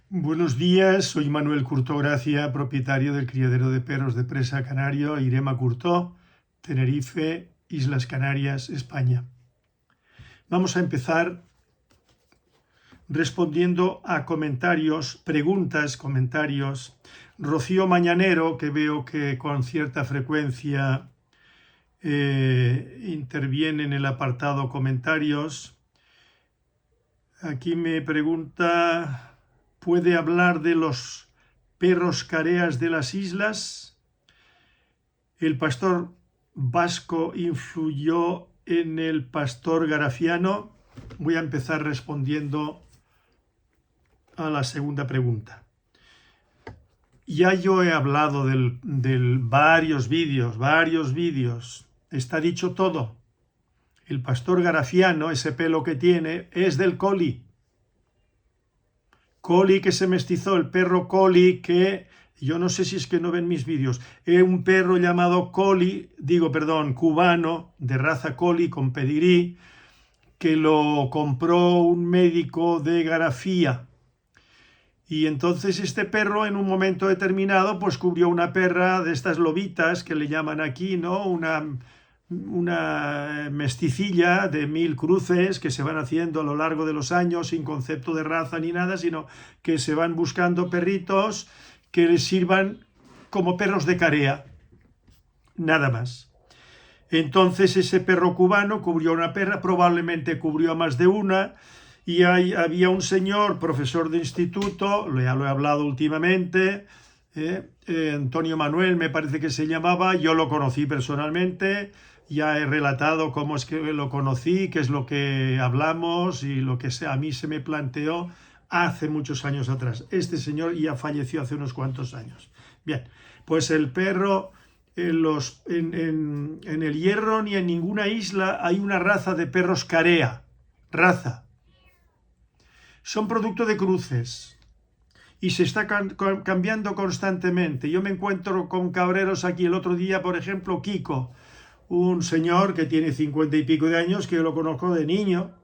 Buenos días, soy Manuel Curtó Gracia, propietario del criadero de perros de presa canario Irema Curtó, Tenerife, Islas Canarias, España. Vamos a empezar respondiendo a comentarios. Rocío Mañanero, que veo que con cierta frecuencia interviene en el apartado comentarios. Aquí me pregunta: ¿puede hablar de los perros careas de las islas? ¿El pastor vasco influyó en el pastor garafiano? Voy a empezar respondiendo a la segunda pregunta. Ya yo he hablado de varios vídeos. Está dicho todo. El pastor garafiano, ese pelo que tiene, es del collie. Collie que se mestizó, el perro collie que, yo no sé si es que no ven mis vídeos, es un perro llamado cubano, de raza collie con pedigrí, que lo compró un médico de Garafía. Y entonces este perro en un momento determinado pues cubrió una perra de estas lobitas que le llaman aquí, ¿no? Una mesticilla de 1000 cruces que se van haciendo a lo largo de los años sin concepto de raza ni nada, sino que se van buscando perritos que les sirvan como perros de carea, nada más. Entonces ese perro cubano cubrió una perra, probablemente cubrió a más de una, y había un señor, profesor de instituto, ya lo he hablado últimamente, Antonio Manuel me parece que se llamaba, yo lo conocí personalmente, ya he relatado cómo es que lo conocí, qué es lo que hablamos y lo que a mí se me planteó hace muchos años atrás. Este señor ya falleció hace unos cuantos años. Bien, pues el perro, en el Hierro ni en ninguna isla hay una raza de perros carea, raza. Son producto de cruces y se está cambiando constantemente. Yo me encuentro con cabreros aquí el otro día, por ejemplo, Kiko, un señor que tiene 50 y pico de años, que yo lo conozco de niño.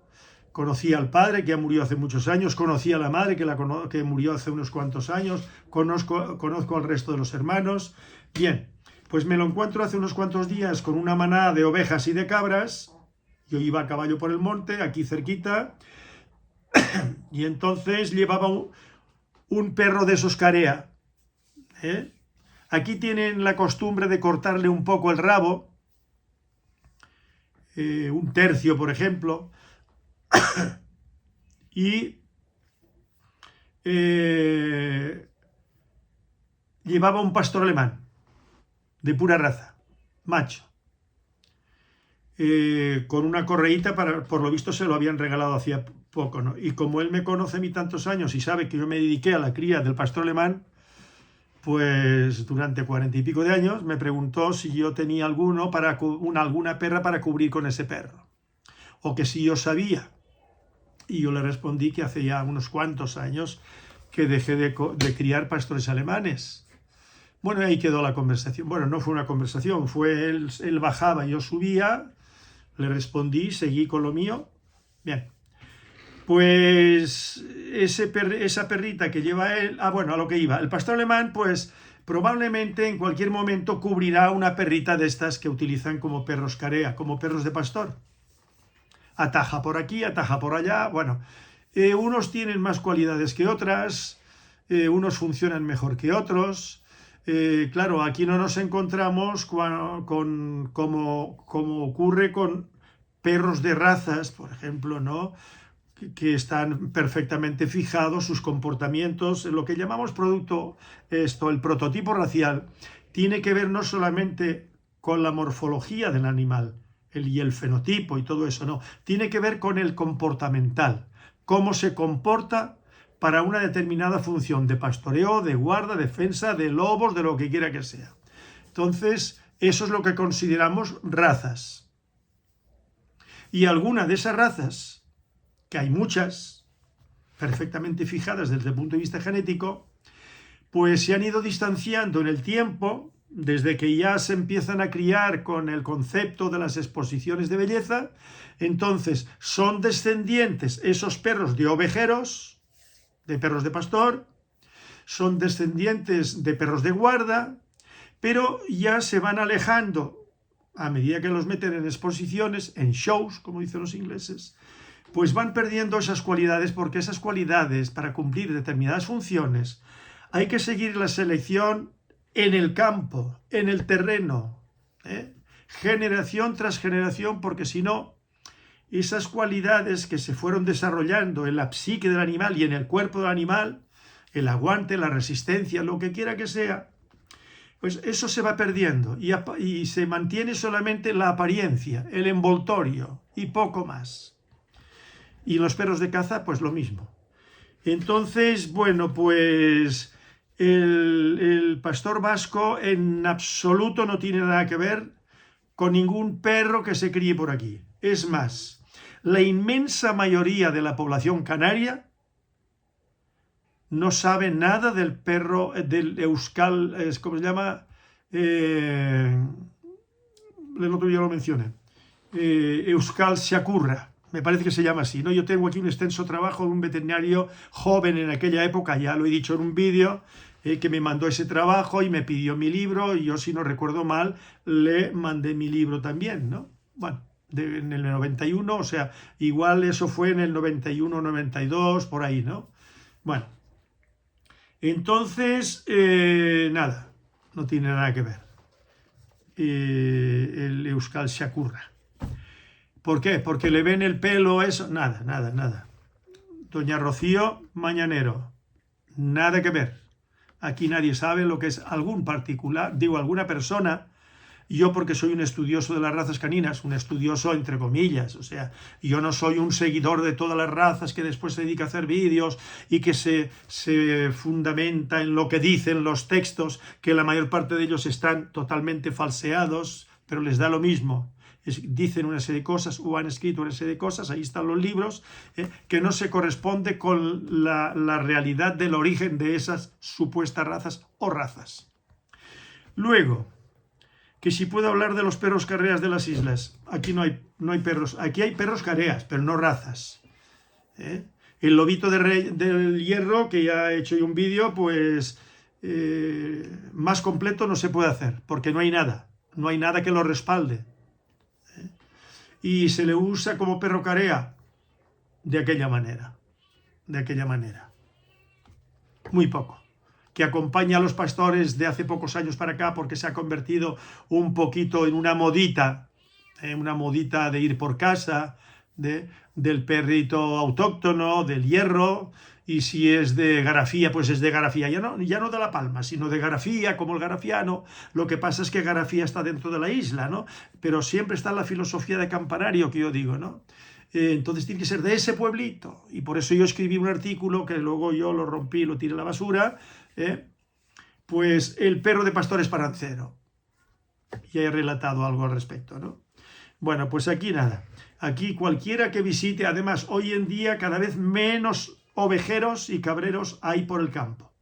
Conocí al padre, que ya murió hace muchos años, conocí a la madre, que murió hace unos cuantos años, conozco al resto de los hermanos. Bien, pues me lo encuentro hace unos cuantos días con una manada de ovejas y de cabras. Yo iba a caballo por el monte, aquí cerquita, y entonces llevaba un perro de esos carea. Aquí tienen la costumbre de cortarle un poco el rabo, un tercio, por ejemplo, y llevaba un pastor alemán de pura raza, macho, con una correíta, por lo visto se lo habían regalado hacía poco, ¿no? Y como él me conoce a mí tantos años y sabe que yo me dediqué a la cría del pastor alemán, pues durante 40 y pico de años me preguntó si yo tenía alguna perra para cubrir con ese perro, o que si yo sabía. Y yo le respondí que hace ya unos cuantos años que dejé de criar pastores alemanes. Bueno, ahí quedó la conversación. Bueno, no fue una conversación, fue él bajaba, yo subía, le respondí, seguí con lo mío. Bien, pues esa perrita que lleva él, bueno, a lo que iba, el pastor alemán, pues probablemente en cualquier momento cubrirá una perrita de estas que utilizan como perros carea, como perros de pastor. Ataja por aquí, ataja por allá, bueno, unos tienen más cualidades que otras, unos funcionan mejor que otros. Claro, aquí no nos encontramos como ocurre con perros de razas, por ejemplo, ¿no? Que están perfectamente fijados, sus comportamientos, lo que llamamos el prototipo racial, tiene que ver no solamente con la morfología del animal y el fenotipo y todo eso, no, tiene que ver con el comportamental, cómo se comporta para una determinada función de pastoreo, de guarda, defensa, de lobos, de lo que quiera que sea. Entonces, eso es lo que consideramos razas. Y alguna de esas razas, que hay muchas, perfectamente fijadas desde el punto de vista genético, pues se han ido distanciando en el tiempo, desde que ya se empiezan a criar con el concepto de las exposiciones de belleza. Entonces son descendientes esos perros de ovejeros, de perros de pastor, son descendientes de perros de guarda, pero ya se van alejando a medida que los meten en exposiciones, en shows, como dicen los ingleses, pues van perdiendo esas cualidades, porque esas cualidades, para cumplir determinadas funciones, hay que seguir la selección en el campo, en el terreno, generación tras generación, porque si no, esas cualidades que se fueron desarrollando en la psique del animal y en el cuerpo del animal, el aguante, la resistencia, lo que quiera que sea, pues eso se va perdiendo y se mantiene solamente la apariencia, el envoltorio y poco más. Y los perros de caza, pues lo mismo. Entonces, bueno, pues el pastor vasco en absoluto no tiene nada que ver con ningún perro que se críe por aquí. Es más, la inmensa mayoría de la población canaria no sabe nada del perro, del euskal, ¿cómo se llama? El otro día lo mencioné. Euskal Xakurra, me parece que se llama así, ¿no? Yo tengo aquí un extenso trabajo de un veterinario joven en aquella época, ya lo he dicho en un vídeo, que me mandó ese trabajo y me pidió mi libro, y yo, si no recuerdo mal, le mandé mi libro también, ¿no? Bueno, en el 91, o sea, igual eso fue en el 91, 92, por ahí, ¿no? Bueno, entonces, nada, no tiene nada que ver el euskal Xakurra. ¿Por qué? Porque le ven el pelo, eso, nada, nada, nada. Doña Rocío Mañanero, nada que ver. Aquí nadie sabe lo que es algún particular, digo, alguna persona. Yo, porque soy un estudioso de las razas caninas, un estudioso entre comillas, o sea, yo no soy un seguidor de todas las razas que después se dedica a hacer vídeos y que se fundamenta en lo que dicen los textos, que la mayor parte de ellos están totalmente falseados, pero les da lo mismo. Dicen una serie de cosas o han escrito una serie de cosas, ahí están los libros, que no se corresponde con la realidad del origen de esas supuestas razas o razas. Luego, que si puedo hablar de los perros carreas de las islas. Aquí no hay perros, aquí hay perros carreas, pero no razas. El lobito del hierro, que ya he hecho yo un vídeo, pues más completo no se puede hacer, porque no hay nada que lo respalde. Y se le usa como perro carea de aquella manera, muy poco, que acompaña a los pastores de hace pocos años para acá, porque se ha convertido un poquito en una modita de ir por casa, del perrito autóctono, del hierro, y si es de garafía, pues es de garafía, ya no de La Palma, sino de garafía, como el garafiano. Lo que pasa es que garafía está dentro de la isla, ¿no? Pero siempre está la filosofía de campanario que yo digo, ¿no? Entonces tiene que ser de ese pueblito, y por eso yo escribí un artículo que luego yo lo rompí y lo tiré a la basura, pues el perro de pastor esparancero. Ya he relatado algo al respecto, ¿no? Bueno, pues aquí nada. Aquí cualquiera que visite, además hoy en día cada vez menos ovejeros y cabreros hay por el campo.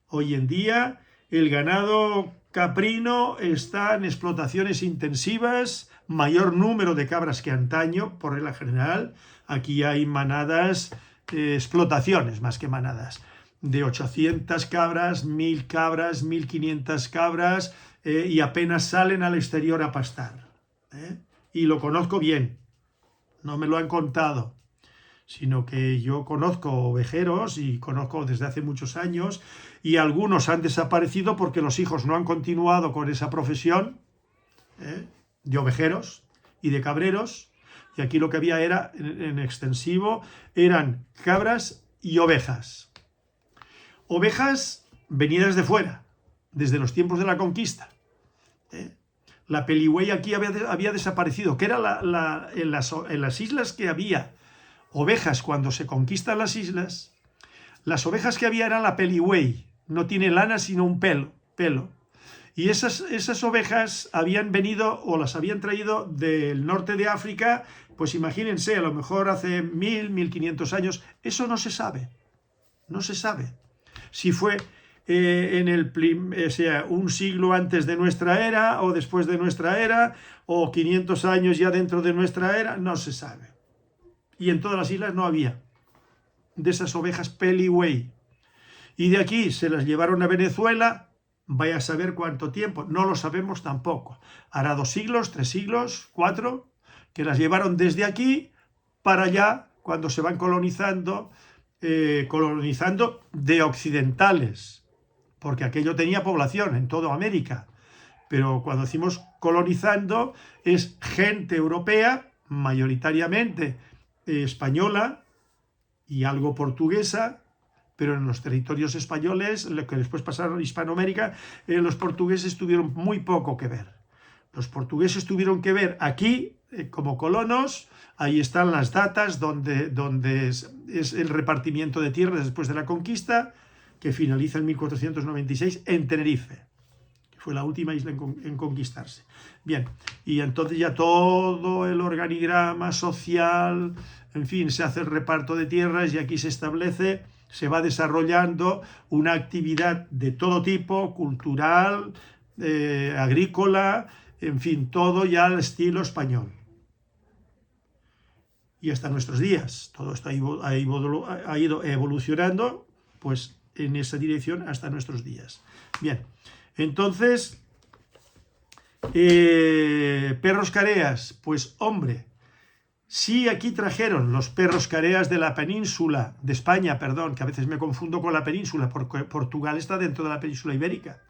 Hoy en día el ganado caprino está en explotaciones intensivas, mayor número de cabras que antaño, por regla general. Aquí hay manadas, explotaciones más que manadas, de 800 cabras, 1000 cabras, 1500 cabras, y apenas salen al exterior a pastar. Y lo conozco bien, no me lo han contado, sino que yo conozco ovejeros y conozco desde hace muchos años, y algunos han desaparecido porque los hijos no han continuado con esa profesión de ovejeros y de cabreros, y aquí lo que había era, en extensivo, eran cabras y ovejas. Ovejas venidas de fuera, desde los tiempos de la conquista. La peligüey aquí había desaparecido, que era en las islas que había ovejas cuando se conquistan las islas. Las ovejas que había eran la peligüey, no tiene lana sino un pelo. Y esas ovejas habían venido o las habían traído del norte de África, pues imagínense, a lo mejor hace 1500 años. Eso no se sabe, si fue un siglo antes de nuestra era o después de nuestra era, o 500 años ya dentro de nuestra era, no se sabe. Y en todas las islas no había de esas ovejas peligüey. Y de aquí se las llevaron a Venezuela, vaya a saber cuánto tiempo, no lo sabemos tampoco. Hará 2 siglos, 3 siglos, 4, que las llevaron desde aquí para allá, cuando se van colonizando de occidentales, porque aquello tenía población en toda América. Pero cuando decimos colonizando, es gente europea, mayoritariamente española y algo portuguesa, pero en los territorios españoles, lo que después pasaron a Hispanoamérica, los portugueses tuvieron muy poco que ver. Los portugueses tuvieron que ver aquí, como colonos, ahí están las datas donde es el repartimiento de tierras después de la conquista, que finaliza en 1496 en Tenerife. Fue la última isla en conquistarse. Bien, y entonces ya todo el organigrama social, en fin, se hace el reparto de tierras y aquí se establece, se va desarrollando una actividad de todo tipo, cultural, agrícola, en fin, todo ya al estilo español. Y hasta nuestros días, todo esto ha ido evolucionando, pues en esa dirección hasta nuestros días. Bien. Entonces, perros careas, pues hombre, sí aquí trajeron los perros careas de la península, de España, perdón, que a veces me confundo con la península, porque Portugal está dentro de la península ibérica.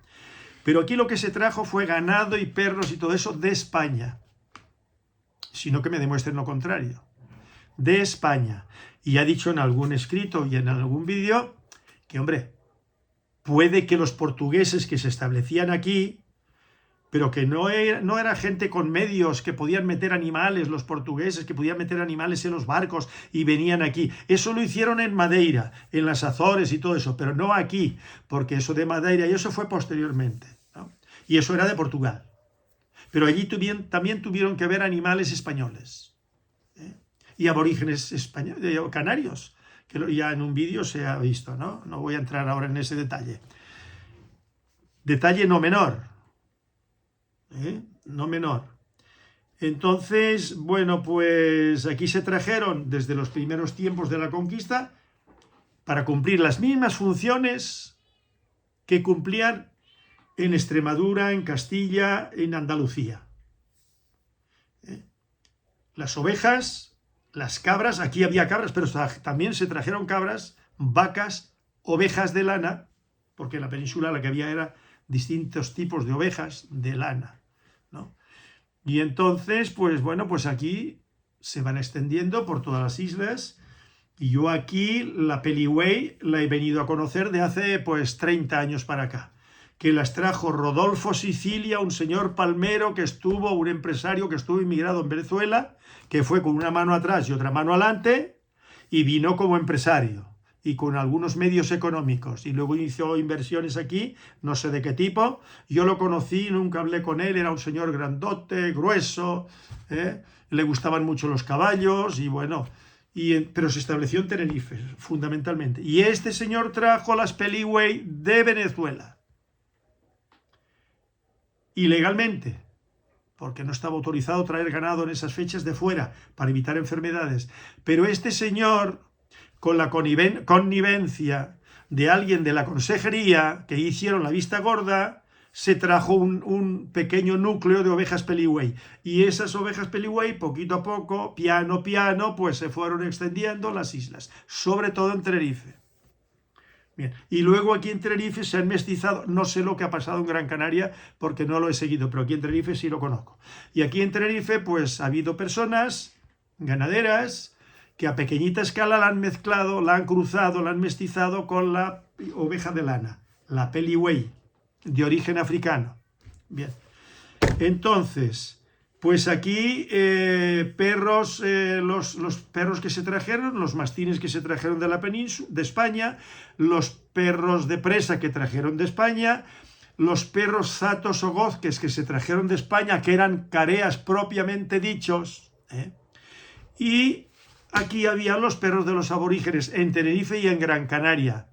Pero aquí lo que se trajo fue ganado y perros y todo eso de España, sino que me demuestren lo contrario, de España. Y ha dicho en algún escrito y en algún vídeo que, hombre, puede que los portugueses que se establecían aquí, pero que no era gente con medios, que podían meter animales, los portugueses, que podían meter animales en los barcos y venían aquí. Eso lo hicieron en Madeira, en las Azores y todo eso, pero no aquí, porque eso de Madeira y eso fue posteriormente, ¿no? Y eso era de Portugal. Pero allí también tuvieron que ver animales españoles, y aborígenes canarios, que ya en un vídeo se ha visto, ¿no? No voy a entrar ahora en ese detalle. Detalle no menor, no menor. Entonces, bueno, pues aquí se trajeron desde los primeros tiempos de la conquista para cumplir las mismas funciones que cumplían en Extremadura, en Castilla, en Andalucía. Las ovejas, las cabras, aquí había cabras, pero también se trajeron cabras, vacas, ovejas de lana, porque en la península la que había era distintos tipos de ovejas de lana, ¿no? Y entonces, pues bueno, pues aquí se van extendiendo por todas las islas, y yo aquí la Peligüey la he venido a conocer de hace pues 30 años para acá, que las trajo Rodolfo Sicilia, un señor palmero un empresario que estuvo inmigrado en Venezuela, que fue con una mano atrás y otra mano adelante, y vino como empresario, y con algunos medios económicos, y luego inició inversiones aquí, no sé de qué tipo. Yo lo conocí, nunca hablé con él, era un señor grandote, grueso, le gustaban mucho los caballos, y bueno, pero se estableció en Tenerife, fundamentalmente. Y este señor trajo las Peligüey de Venezuela, ilegalmente, porque no estaba autorizado traer ganado en esas fechas de fuera, para evitar enfermedades. Pero este señor, con la connivencia de alguien de la consejería, que hicieron la vista gorda, se trajo un pequeño núcleo de ovejas Peligüey. Y esas ovejas Peligüey, poquito a poco, piano, pues se fueron extendiendo las islas, sobre todo en Tenerife. Bien. Y luego aquí en Tenerife se han mestizado, no sé lo que ha pasado en Gran Canaria porque no lo he seguido, pero aquí en Tenerife sí lo conozco. Y aquí en Tenerife pues ha habido personas ganaderas que a pequeñita escala la han mezclado, la han cruzado, la han mestizado con la oveja de lana, la Peligüey, de origen africano. Bien, entonces, pues aquí perros, los perros que se trajeron, los mastines que se trajeron de la península, de España, los perros de presa que trajeron de España, los perros zatos o gozques que se trajeron de España, que eran careas propiamente dichos, y aquí había los perros de los aborígenes en Tenerife y en Gran Canaria,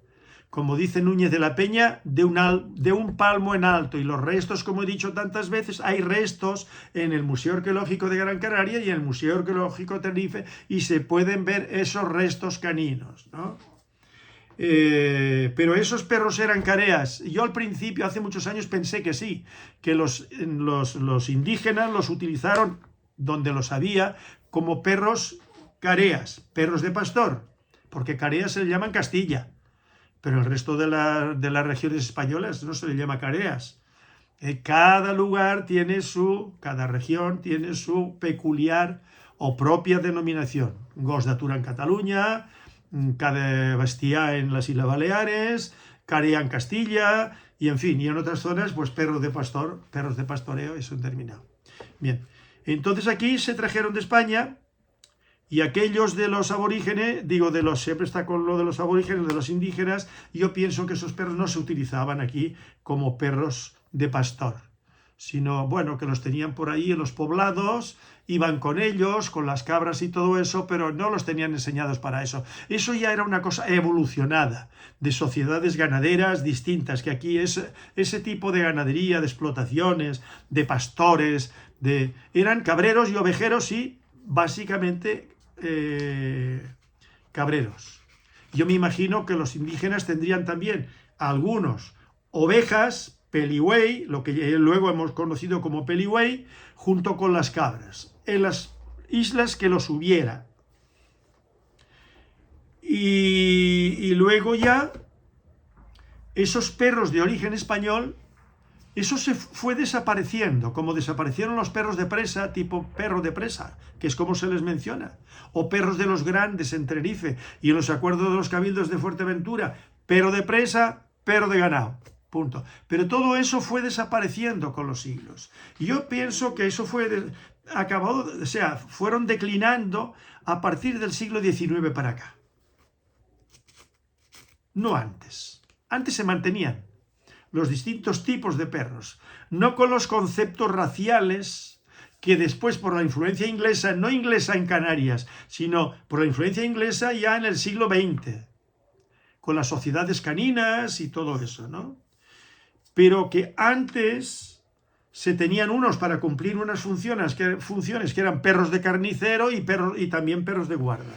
como dice Núñez de la Peña, de un palmo en alto. Y los restos, como he dicho tantas veces, hay restos en el Museo Arqueológico de Gran Canaria y en el Museo Arqueológico de Tenerife, y se pueden ver esos restos caninos, ¿no? Pero esos perros eran careas. Yo al principio, hace muchos años, pensé que sí, que los indígenas los utilizaron donde los había como perros careas, perros de pastor, porque careas se le llaman Castilla, pero el resto de las regiones españolas no se le llama careas. Cada lugar tiene cada región tiene su peculiar o propia denominación. Gos d'Atura en Cataluña, cada Bestiá en las Islas Baleares, Carea en Castilla, y en fin, y en otras zonas, pues perros de pastor, perros de pastoreo, eso en determinado. Bien, entonces aquí se trajeron de España, y aquellos de los aborígenes, siempre está con lo de los aborígenes, de los indígenas, yo pienso que esos perros no se utilizaban aquí como perros de pastor, sino, bueno, que los tenían por ahí en los poblados, iban con ellos, con las cabras y todo eso, pero no los tenían enseñados para eso. Eso ya era una cosa evolucionada, de sociedades ganaderas distintas, que aquí es ese tipo de ganadería, de explotaciones, de pastores, eran cabreros y ovejeros y básicamente cabreros. Yo me imagino que los indígenas tendrían también algunos ovejas, peligüey, lo que luego hemos conocido como peligüey, junto con las cabras, en las islas que los hubiera. Y luego ya, esos perros de origen español, eso se fue desapareciendo, como desaparecieron los perros de presa, tipo perro de presa, que es como se les menciona, o perros de los grandes en Tenerife, y en los acuerdos de los cabildos de Fuerteventura, perro de presa, perro de ganado, punto. Pero todo eso fue desapareciendo con los siglos. Y yo pienso que eso fueron declinando a partir del siglo XIX para acá. No antes. Antes se mantenían los distintos tipos de perros, no con los conceptos raciales que después por la influencia inglesa, no inglesa en Canarias, sino por la influencia inglesa ya en el siglo XX, con las sociedades caninas y todo eso, ¿no? Pero que antes se tenían unos para cumplir unas funciones que eran perros de carnicero y también perros de guarda.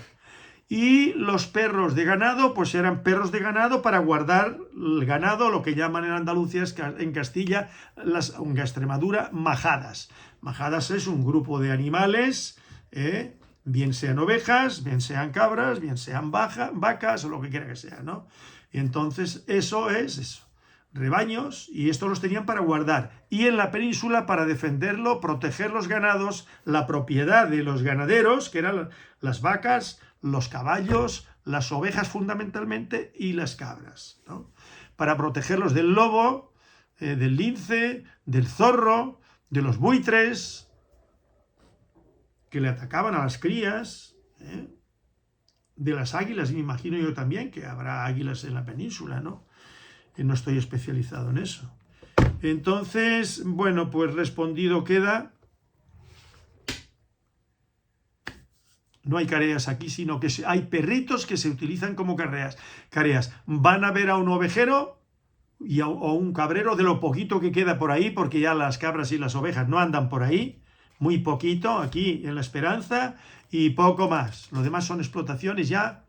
Y los perros de ganado, pues eran perros de ganado para guardar el ganado, lo que llaman en Andalucía, en Castilla, en Extremadura, majadas. Majadas es un grupo de animales, bien sean ovejas, bien sean cabras, bien sean vacas o lo que quiera que sea, ¿no? Y entonces eso es eso. Rebaños, y estos los tenían para guardar. Y en la península para defenderlo, proteger los ganados, la propiedad de los ganaderos, que eran las vacas, los caballos, las ovejas fundamentalmente y las cabras, ¿no? Para protegerlos del lobo, del lince, del zorro, de los buitres, que le atacaban a las crías, de las águilas, me imagino yo también, que habrá águilas en la península, ¿no? No estoy especializado en eso. Entonces, bueno, pues respondido queda. No hay careas aquí, sino que hay perritos que se utilizan como careas. Van a ver a un ovejero o un cabrero de lo poquito que queda por ahí, porque ya las cabras y las ovejas no andan por ahí, muy poquito aquí en La Esperanza y poco más. Lo demás son explotaciones ya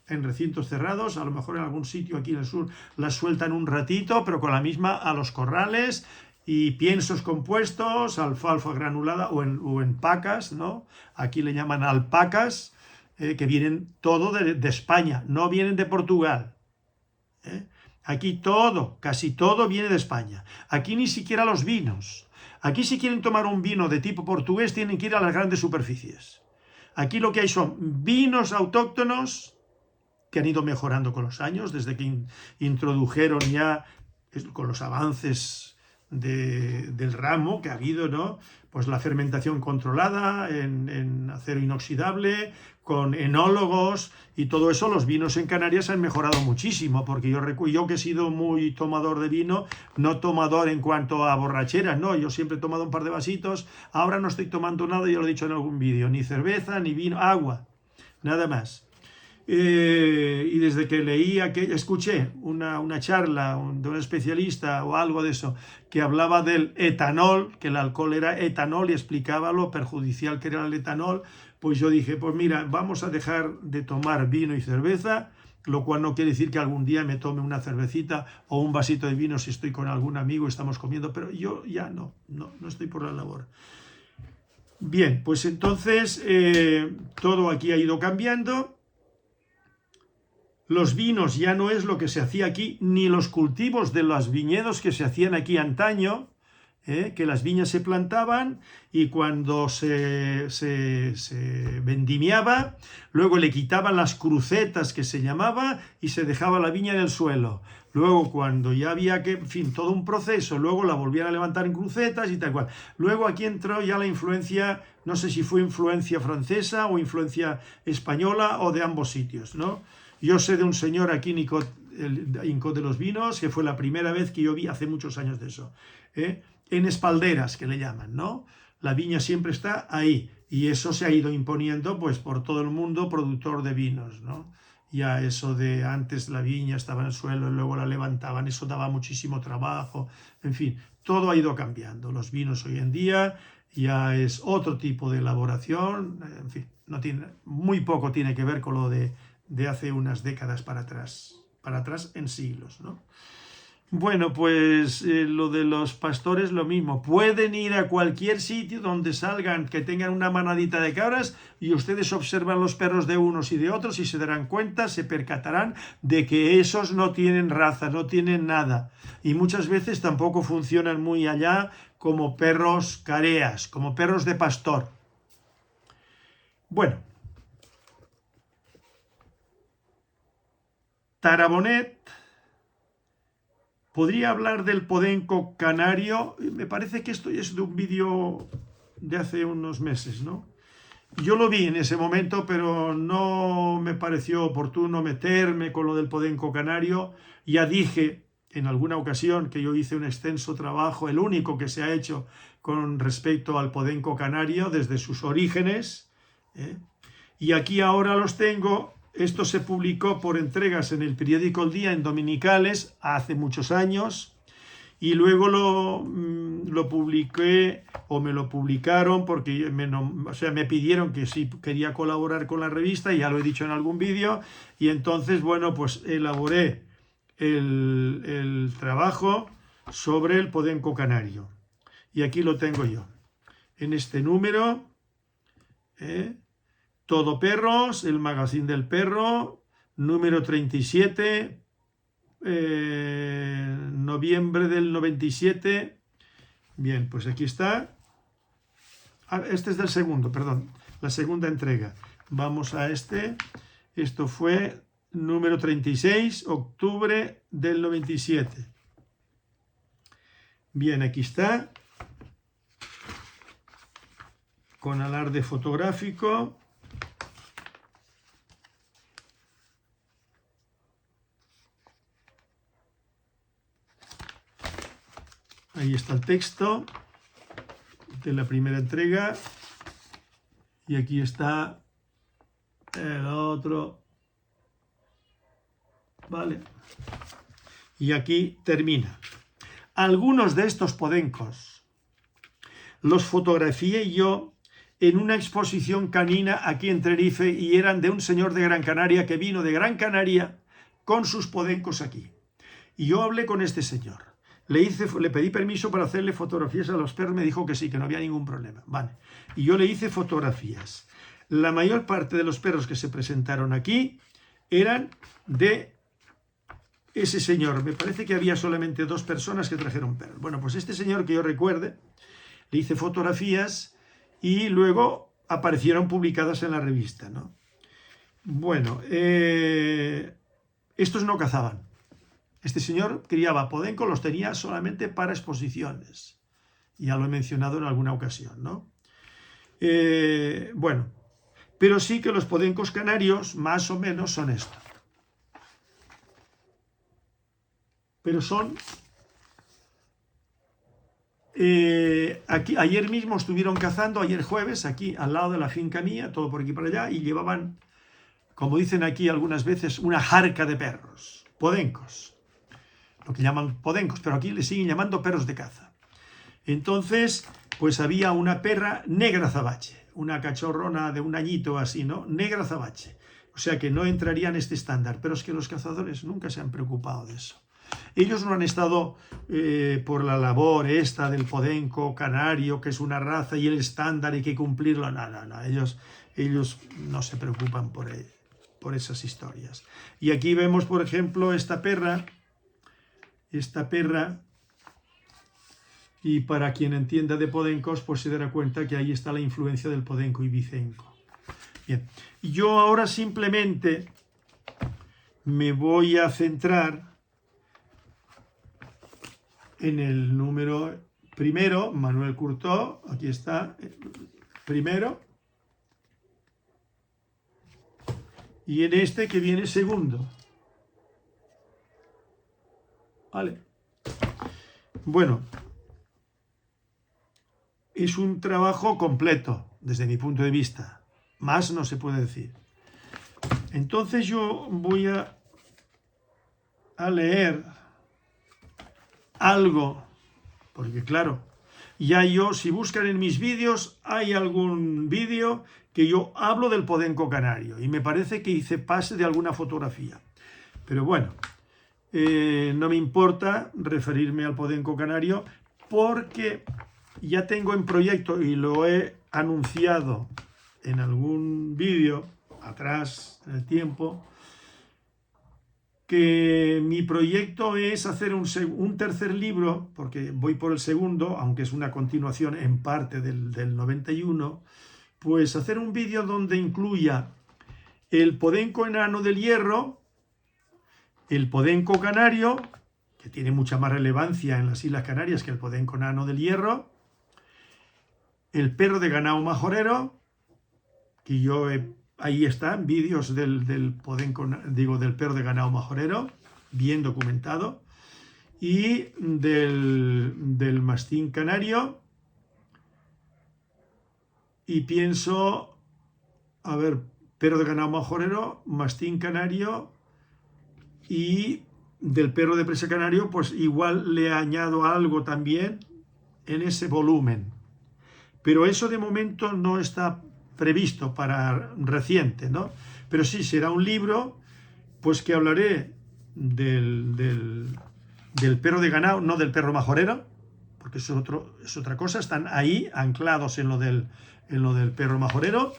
en recintos cerrados, a lo mejor en algún sitio aquí en el sur las sueltan un ratito, pero con la misma a los corrales y piensos compuestos, alfalfa granulada o en pacas, ¿no? Aquí le llaman alpacas, que vienen todo de España, no vienen de Portugal. Aquí casi todo viene de España. Aquí ni siquiera los vinos. Aquí si quieren tomar un vino de tipo portugués tienen que ir a las grandes superficies. Aquí lo que hay son vinos autóctonos que han ido mejorando con los años, desde que introdujeron ya, con los avances del ramo que ha habido, ¿no? Pues la fermentación controlada en acero inoxidable, con enólogos y todo eso. Los vinos en Canarias han mejorado muchísimo, porque yo que he sido muy tomador de vino, no tomador en cuanto a borracheras, no, yo siempre he tomado un par de vasitos, ahora no estoy tomando nada, ya lo he dicho en algún vídeo, ni cerveza, ni vino, agua, nada más. Y desde que escuché una charla de un especialista o algo de eso que hablaba del etanol, que el alcohol era etanol y explicaba lo perjudicial que era el etanol, pues yo dije, pues mira, vamos a dejar de tomar vino y cerveza lo cual no quiere decir que algún día me tome una cervecita o un vasito de vino si estoy con algún amigo y estamos comiendo, pero yo ya no estoy por la labor. Bien, pues entonces todo aquí ha ido cambiando. Los vinos ya no es lo que se hacía aquí, ni los cultivos de los viñedos que se hacían aquí antaño, que las viñas se plantaban y cuando se vendimiaba, luego le quitaban las crucetas que se llamaba y se dejaba la viña en el suelo. Luego cuando ya había que, en fin, todo un proceso, luego la volvían a levantar en crucetas y tal cual. Luego aquí entró ya la influencia, no sé si fue influencia francesa o influencia española o de ambos sitios, ¿no? Yo sé de un señor aquí, el Incot de los Vinos, que fue la primera vez que yo vi hace muchos años de eso, en espalderas, que le llaman, ¿no? La viña siempre está ahí y eso se ha ido imponiendo pues por todo el mundo productor de vinos, ¿no? Ya eso de antes la viña estaba en el suelo y luego la levantaban, eso daba muchísimo trabajo, en fin, todo ha ido cambiando. Los vinos hoy en día ya es otro tipo de elaboración, en fin, muy poco tiene que ver con lo de hace unas décadas para atrás en siglos, ¿no? Bueno, pues lo de los pastores lo mismo. Pueden ir a cualquier sitio donde salgan, que tengan una manadita de cabras y ustedes observan los perros de unos y de otros y se darán cuenta, se percatarán de que esos no tienen raza, no tienen nada. Y muchas veces tampoco funcionan muy allá como perros careas, como perros de pastor. Bueno. Tarabonet. Podría hablar del podenco canario. Me parece que esto es de un vídeo de hace unos meses, ¿no? Yo lo vi en ese momento, pero no me pareció oportuno meterme con lo del podenco canario. Ya dije en alguna ocasión que yo hice un extenso trabajo, el único que se ha hecho con respecto al podenco canario desde sus orígenes. Y aquí ahora los tengo. Esto se publicó por entregas en el periódico El Día en dominicales hace muchos años y luego lo publiqué o me lo publicaron porque me pidieron que si quería colaborar con la revista, ya lo he dicho en algún vídeo, y entonces, bueno, pues elaboré el trabajo sobre el podenco canario. Y aquí lo tengo yo, en este número, Todo Perros, el magazine del perro, número 37, noviembre del 97. Bien, pues aquí está. Este es del segundo, perdón, la segunda entrega. Vamos a este. Esto fue número 36, octubre del 97. Bien, aquí está. Con alarde fotográfico. Ahí está el texto de la primera entrega y aquí está el otro, ¿vale? Y aquí termina. Algunos de estos podencos los fotografié yo en una exposición canina aquí en Tenerife y eran de un señor de Gran Canaria que vino de Gran Canaria con sus podencos aquí. Y yo hablé con este señor. Le pedí permiso para hacerle fotografías a los perros, me dijo que sí, que no había ningún problema. Vale. Y yo le hice fotografías. La mayor parte de los perros que se presentaron aquí eran de ese señor. Me parece que había solamente 2 personas que trajeron perros. Bueno, pues este señor que yo recuerde, le hice fotografías y luego aparecieron publicadas en la revista, ¿no? Bueno, estos no cazaban. Este señor criaba podenco, los tenía solamente para exposiciones. Ya lo he mencionado en alguna ocasión, ¿no? Bueno, pero sí que los podencos canarios, más o menos, son esto. Pero son... ayer mismo estuvieron cazando, ayer jueves, aquí al lado de la finca mía, todo por aquí para allá, y llevaban, como dicen aquí algunas veces, una jarca de perros, podencos. Lo que llaman podencos, pero aquí le siguen llamando perros de caza. Entonces, pues había una perra negra azabache, una cachorrona de un añito así, ¿no? Negra azabache. O sea que no entraría en este estándar, pero es que los cazadores nunca se han preocupado de eso. Ellos no han estado por la labor esta del podenco canario, que es una raza y el estándar hay que cumplirlo. No, no, no. Ellos no se preocupan por esas historias. Y aquí vemos, por ejemplo, esta perra, y para quien entienda de podencos, pues se dará cuenta que ahí está la influencia del podenco ibicenco. Bien, yo ahora simplemente me voy a centrar en el número primero, Manuel Curtó, aquí está, primero, y en este que viene segundo. ¿Vale? Bueno, es un trabajo completo, desde mi punto de vista. Más no se puede decir. Entonces yo voy a leer algo, porque claro, ya yo, si buscan en mis vídeos, hay algún vídeo que yo hablo del podenco canario y me parece que hice pase de alguna fotografía. Pero bueno, no me importa referirme al podenco canario porque ya tengo en proyecto y lo he anunciado en algún vídeo atrás en el tiempo, que mi proyecto es hacer un tercer libro, porque voy por el segundo, aunque es una continuación en parte del 91, pues hacer un vídeo donde incluya el podenco enano del Hierro, el podenco canario, que tiene mucha más relevancia en las Islas Canarias que el podenco enano del Hierro, el perro de ganado majorero, que yo ahí están vídeos del podenco, digo, del perro de ganado majorero, bien documentado, y del mastín canario. Y pienso, a ver, perro de ganado majorero, mastín canario, y del perro de presa canario, pues igual le añado algo también en ese volumen. Pero eso de momento no está previsto para reciente, ¿no? Pero sí, será un libro, pues que hablaré del perro de ganado, no del perro majorero, porque es otra cosa, están ahí anclados en lo del perro majorero.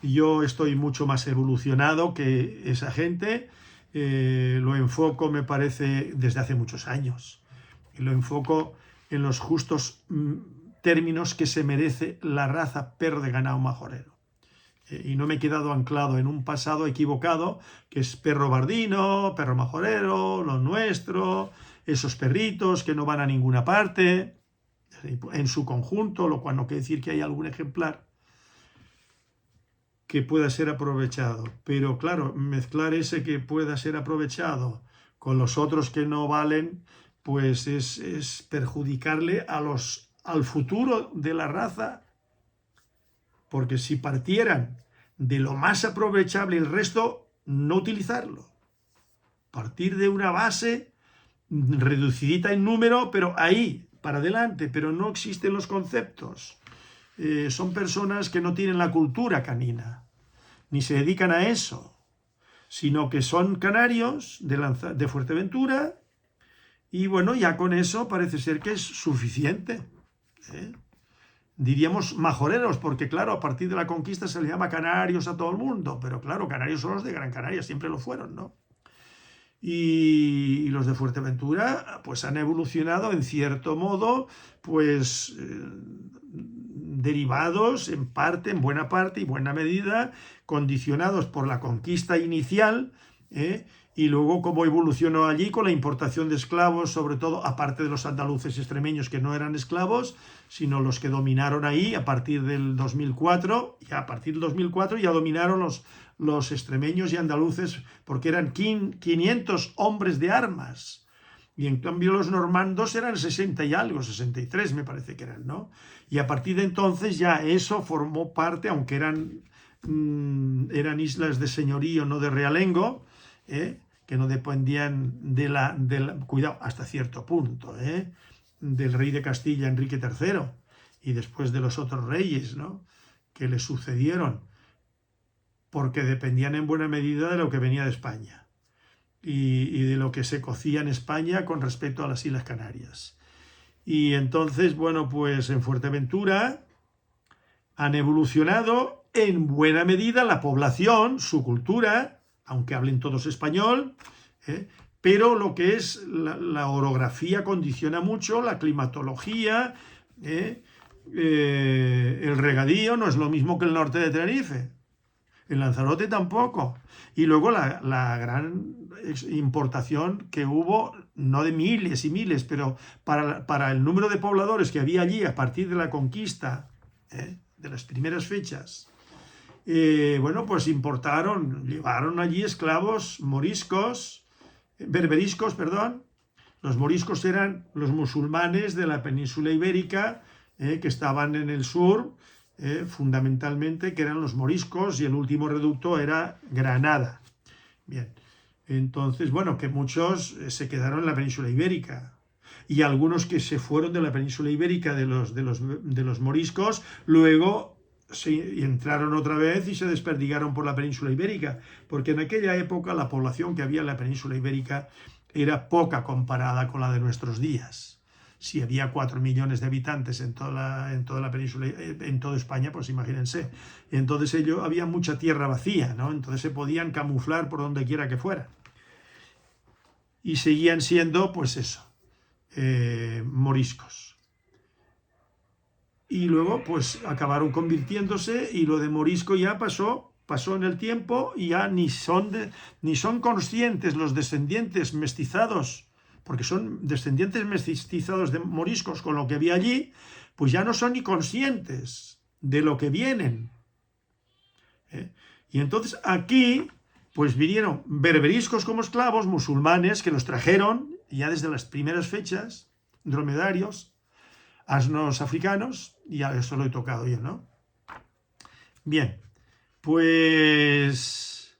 Yo estoy mucho más evolucionado que esa gente, lo enfoco, me parece, desde hace muchos años, y lo enfoco en los justos términos que se merece la raza perro de ganado majorero. Y no me he quedado anclado en un pasado equivocado, que es perro bardino, perro majorero, lo nuestro, esos perritos que no van a ninguna parte, en su conjunto, lo cual no quiere decir que haya algún ejemplar que pueda ser aprovechado. Pero claro, mezclar ese que pueda ser aprovechado con los otros que no valen, pues es perjudicarle al futuro de la raza, porque si partieran de lo más aprovechable y el resto no utilizarlo, partir de una base reducidita en número, pero ahí, para adelante, pero no existen los conceptos. Son personas que no tienen la cultura canina, ni se dedican a eso, sino que son canarios de Fuerteventura, y bueno, ya con eso parece ser que es suficiente. Diríamos majoreros, porque claro, a partir de la conquista se le llama canarios a todo el mundo, pero claro, canarios son los de Gran Canaria, siempre lo fueron, ¿no? Y los de Fuerteventura pues han evolucionado en cierto modo, pues derivados en parte, en buena parte y buena medida, condicionados por la conquista inicial, y luego cómo evolucionó allí con la importación de esclavos, sobre todo aparte de los andaluces extremeños que no eran esclavos, sino los que dominaron ahí a partir del 2004, y a partir del 2004 ya dominaron los extremeños y andaluces, porque eran 500 hombres de armas, y en cambio los normandos eran 60 y algo, 63 me parece que eran, ¿no? Y a partir de entonces ya eso formó parte, aunque eran islas de señorío, no de realengo, que no dependían cuidado, hasta cierto punto, del rey de Castilla, Enrique III, y después de los otros reyes, ¿no?, que le sucedieron. porque dependían en buena medida de lo que venía de España y de lo que se cocía en España con respecto a las Islas Canarias. Y entonces, bueno, pues en Fuerteventura han evolucionado en buena medida la población, su cultura, aunque hablen todos español, pero lo que es la orografía condiciona mucho, la climatología, el regadío no es lo mismo que el norte de Tenerife, en Lanzarote tampoco. Y luego la gran importación que hubo, no de miles y miles, pero para el número de pobladores que había allí a partir de la conquista, de las primeras fechas, bueno, pues llevaron allí esclavos berberiscos, perdón. Los moriscos eran los musulmanes de la península ibérica, que estaban en el sur, fundamentalmente, que eran los moriscos, y el último reducto era Granada. Bien, entonces, bueno, que muchos se quedaron en la península ibérica, y algunos que se fueron de la península ibérica de los moriscos, luego entraron otra vez y se desperdigaron por la península ibérica, porque en aquella época la población que había en la península ibérica era poca comparada con la de nuestros días. Si había 4 millones de habitantes en toda la península, en toda España, pues imagínense. Entonces había mucha tierra vacía, ¿no? Entonces se podían camuflar por donde quiera que fuera. Y seguían siendo, pues eso, moriscos. Y luego, pues acabaron convirtiéndose, y lo de morisco ya pasó en el tiempo, y ya ni son conscientes los descendientes mestizados, porque son descendientes mestizados de moriscos con lo que había allí, pues ya no son ni conscientes de lo que vienen. Y entonces aquí, pues vinieron berberiscos como esclavos, musulmanes, que los trajeron ya desde las primeras fechas, dromedarios, asnos africanos, y ya eso lo he tocado yo, ¿no? Bien, pues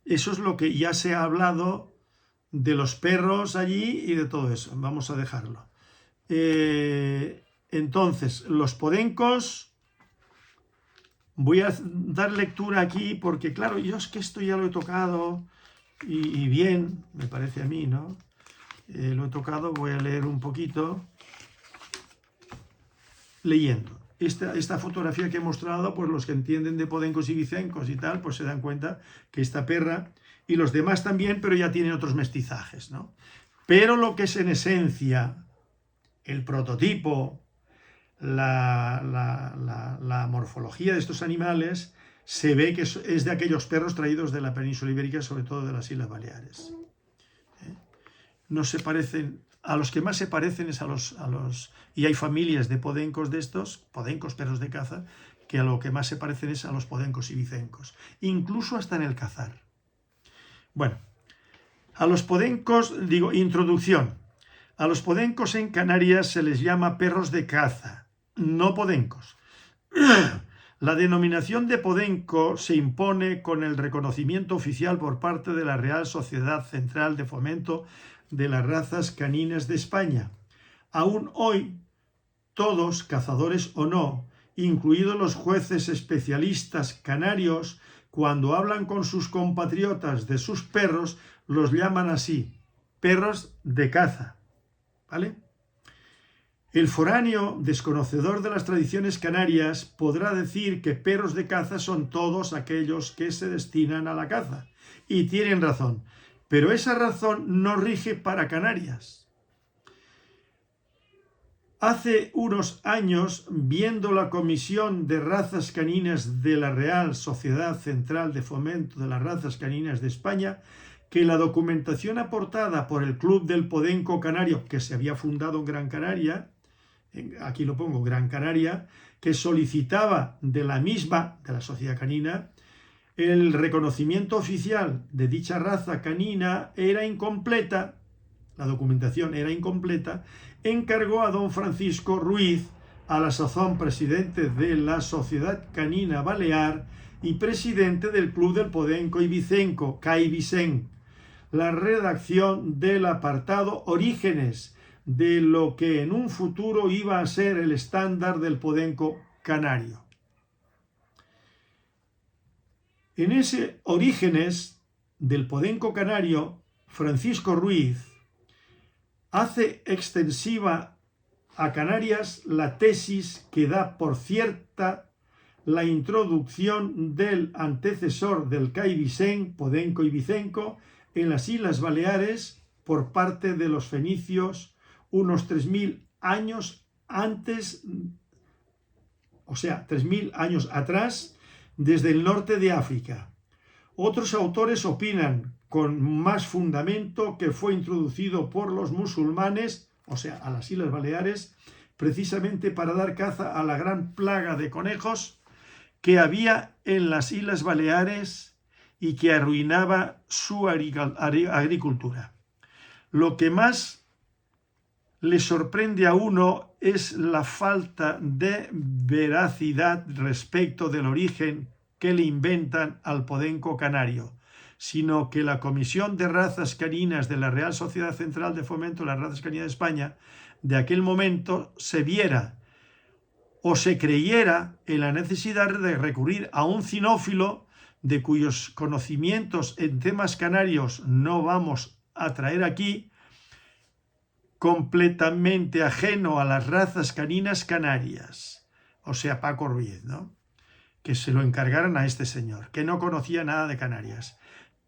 eso es lo que ya se ha hablado de los perros allí y de todo eso. Vamos a dejarlo. Entonces, los podencos, voy a dar lectura aquí porque, claro, yo es que esto ya lo he tocado y bien, me parece a mí, ¿no? Lo he tocado, voy a leer un poquito leyendo. Esta fotografía que he mostrado, pues los que entienden de podencos y vicencos y tal, pues se dan cuenta que esta perra, y los demás también, pero ya tienen otros mestizajes, ¿no? Pero lo que es en esencia el prototipo, la morfología de estos animales, se ve que es de aquellos perros traídos de la península ibérica, sobre todo de las Islas Baleares. No se parecen, a los que más se parecen es a los y hay familias de podencos de estos, podencos, perros de caza, que a lo que más se parecen es a los podencos y vicencos, incluso hasta en el cazar. Bueno, a los podencos, introducción. A los podencos en Canarias se les llama perros de caza, no podencos. La denominación de podenco se impone con el reconocimiento oficial por parte de la Real Sociedad Central de Fomento de las Razas Caninas de España. Aún hoy, todos, cazadores o no, incluidos los jueces especialistas canarios, cuando hablan con sus compatriotas de sus perros, los llaman así, perros de caza. ¿Vale? El foráneo, desconocedor de las tradiciones canarias, podrá decir que perros de caza son todos aquellos que se destinan a la caza. Y tienen razón, pero esa razón no rige para Canarias. Hace unos años, viendo la Comisión de Razas Caninas de la Real Sociedad Central de Fomento de las Razas Caninas de España, que la documentación aportada por el Club del Podenco Canario, que se había fundado en Gran Canaria, aquí lo pongo, Gran Canaria, que solicitaba de la misma, de la sociedad canina, el reconocimiento oficial de dicha raza canina era incompleta, la documentación era incompleta, encargó a don Francisco Ruiz, a la sazón presidente de la Sociedad Canina Balear y presidente del Club del Podenco y Vicenco, CAI-Vicen, la redacción del apartado Orígenes, de lo que en un futuro iba a ser el estándar del podenco canario. En ese Orígenes del Podenco Canario, Francisco Ruiz hace extensiva a Canarias la tesis que da por cierta la introducción del antecesor del Cai Vicent, Podenco y Vicenco, en las Islas Baleares por parte de los fenicios unos 3000 años antes, o sea, 3000 años atrás, desde el norte de África. Otros autores opinan con más fundamento que fue introducido por los musulmanes, o sea, a las Islas Baleares, precisamente para dar caza a la gran plaga de conejos que había en las Islas Baleares y que arruinaba su agricultura. Lo que más le sorprende a uno es la falta de veracidad respecto del origen que le inventan al podenco canario, sino que la Comisión de Razas Caninas de la Real Sociedad Central de Fomento de las Razas Caninas de España de aquel momento se viera o se creyera en la necesidad de recurrir a un cinófilo de cuyos conocimientos en temas canarios no vamos a traer aquí, completamente ajeno a las razas caninas canarias, o sea, Paco Ruiz, ¿no? Que se lo encargaran a este señor, que no conocía nada de Canarias.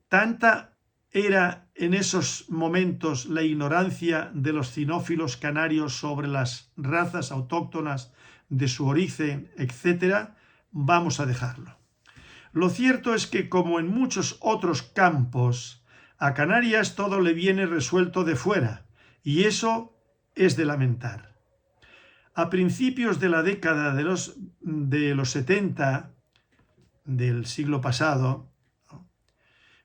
Tanta era en esos momentos la ignorancia de los cinófilos canarios sobre las razas autóctonas de su origen, etcétera, vamos a dejarlo. Lo cierto es que, como en muchos otros campos, a Canarias todo le viene resuelto de fuera, y eso es de lamentar. A principios de la década de los 70 del siglo pasado,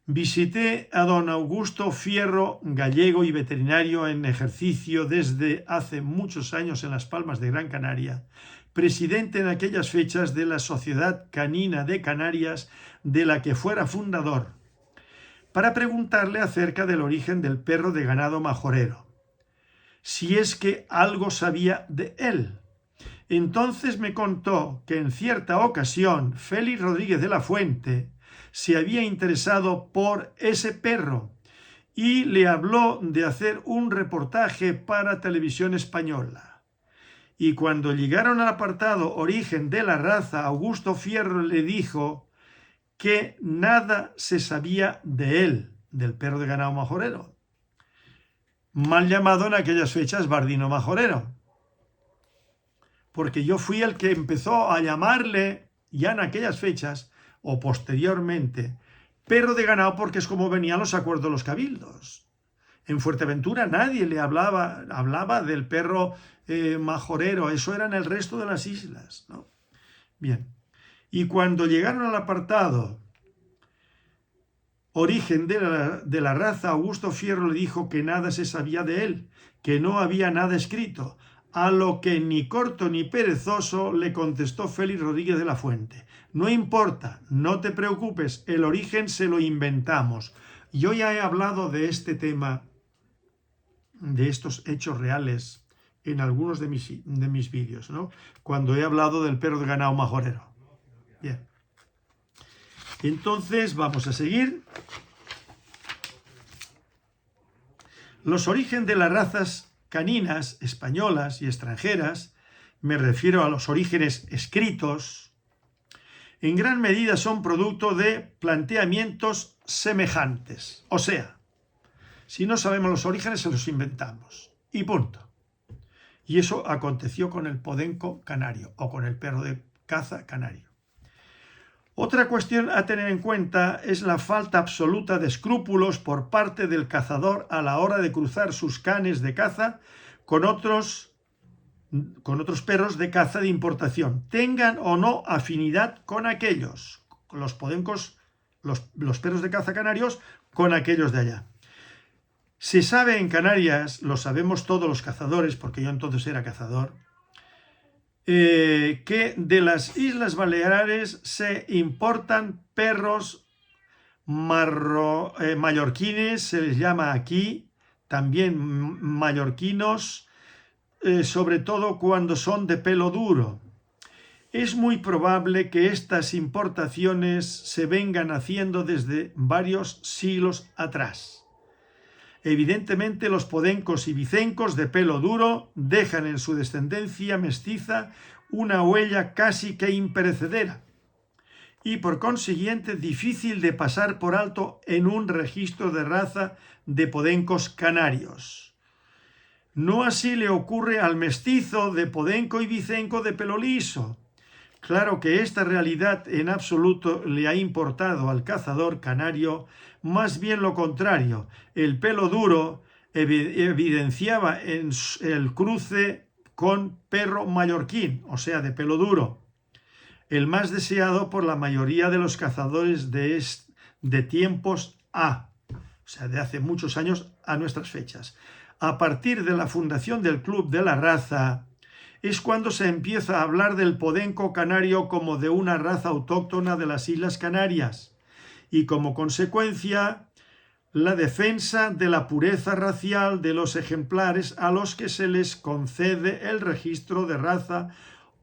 visité a don Augusto Fierro, gallego y veterinario en ejercicio desde hace muchos años en Las Palmas de Gran Canaria, presidente en aquellas fechas de la Sociedad Canina de Canarias, de la que fuera fundador, para preguntarle acerca del origen del perro de ganado majorero, si es que algo sabía de él. Entonces me contó que en cierta ocasión Félix Rodríguez de la Fuente se había interesado por ese perro y le habló de hacer un reportaje para Televisión Española. Y cuando llegaron al apartado Origen de la raza, Augusto Fierro le dijo que nada se sabía de él, del perro de ganado majorero, mal llamado en aquellas fechas Bardino Majorero, porque yo fui el que empezó a llamarle ya en aquellas fechas o posteriormente perro de ganado, porque es como venían los acuerdos de los cabildos. En Fuerteventura nadie le hablaba del perro majorero, eso era en el resto de las islas, ¿no? Bien, y cuando llegaron al apartado Origen de la raza, Augusto Fierro le dijo que nada se sabía de él, que no había nada escrito, a lo que ni corto ni perezoso le contestó Félix Rodríguez de la Fuente: no importa, no te preocupes, el origen se lo inventamos. Yo ya he hablado de este tema, de estos hechos reales, en algunos de mis vídeos, ¿no? Cuando he hablado del perro de ganado majorero. Bien. Entonces vamos a seguir. Los orígenes de las razas caninas españolas y extranjeras, me refiero a los orígenes escritos, en gran medida son producto de planteamientos semejantes. O sea, si no sabemos los orígenes, se los inventamos. Y punto. Y eso aconteció con el podenco canario o con el perro de caza canario. Otra cuestión a tener en cuenta es la falta absoluta de escrúpulos por parte del cazador a la hora de cruzar sus canes de caza con otros perros de caza de importación, tengan o no afinidad con aquellos, con los podencos, los perros de caza canarios, con aquellos de allá. Se sabe en Canarias, lo sabemos todos los cazadores, porque yo entonces era cazador, que de las Islas Baleares se importan perros mallorquines, se les llama aquí, también mallorquinos, sobre todo cuando son de pelo duro. Es muy probable que estas importaciones se vengan haciendo desde varios siglos atrás. Evidentemente los podencos y vicencos de pelo duro dejan en su descendencia mestiza una huella casi que imperecedera y por consiguiente difícil de pasar por alto en un registro de raza de podencos canarios. No así le ocurre al mestizo de podenco y vicenco de pelo liso. Claro que esta realidad en absoluto le ha importado al cazador canario, más bien lo contrario. El pelo duro evidenciaba en el cruce con perro mallorquín, o sea, de pelo duro, el más deseado por la mayoría de los cazadores de tiempos o sea, de hace muchos años a nuestras fechas. A partir de la fundación del Club de la Raza, es cuando se empieza a hablar del podenco canario como de una raza autóctona de las Islas Canarias y como consecuencia la defensa de la pureza racial de los ejemplares a los que se les concede el registro de raza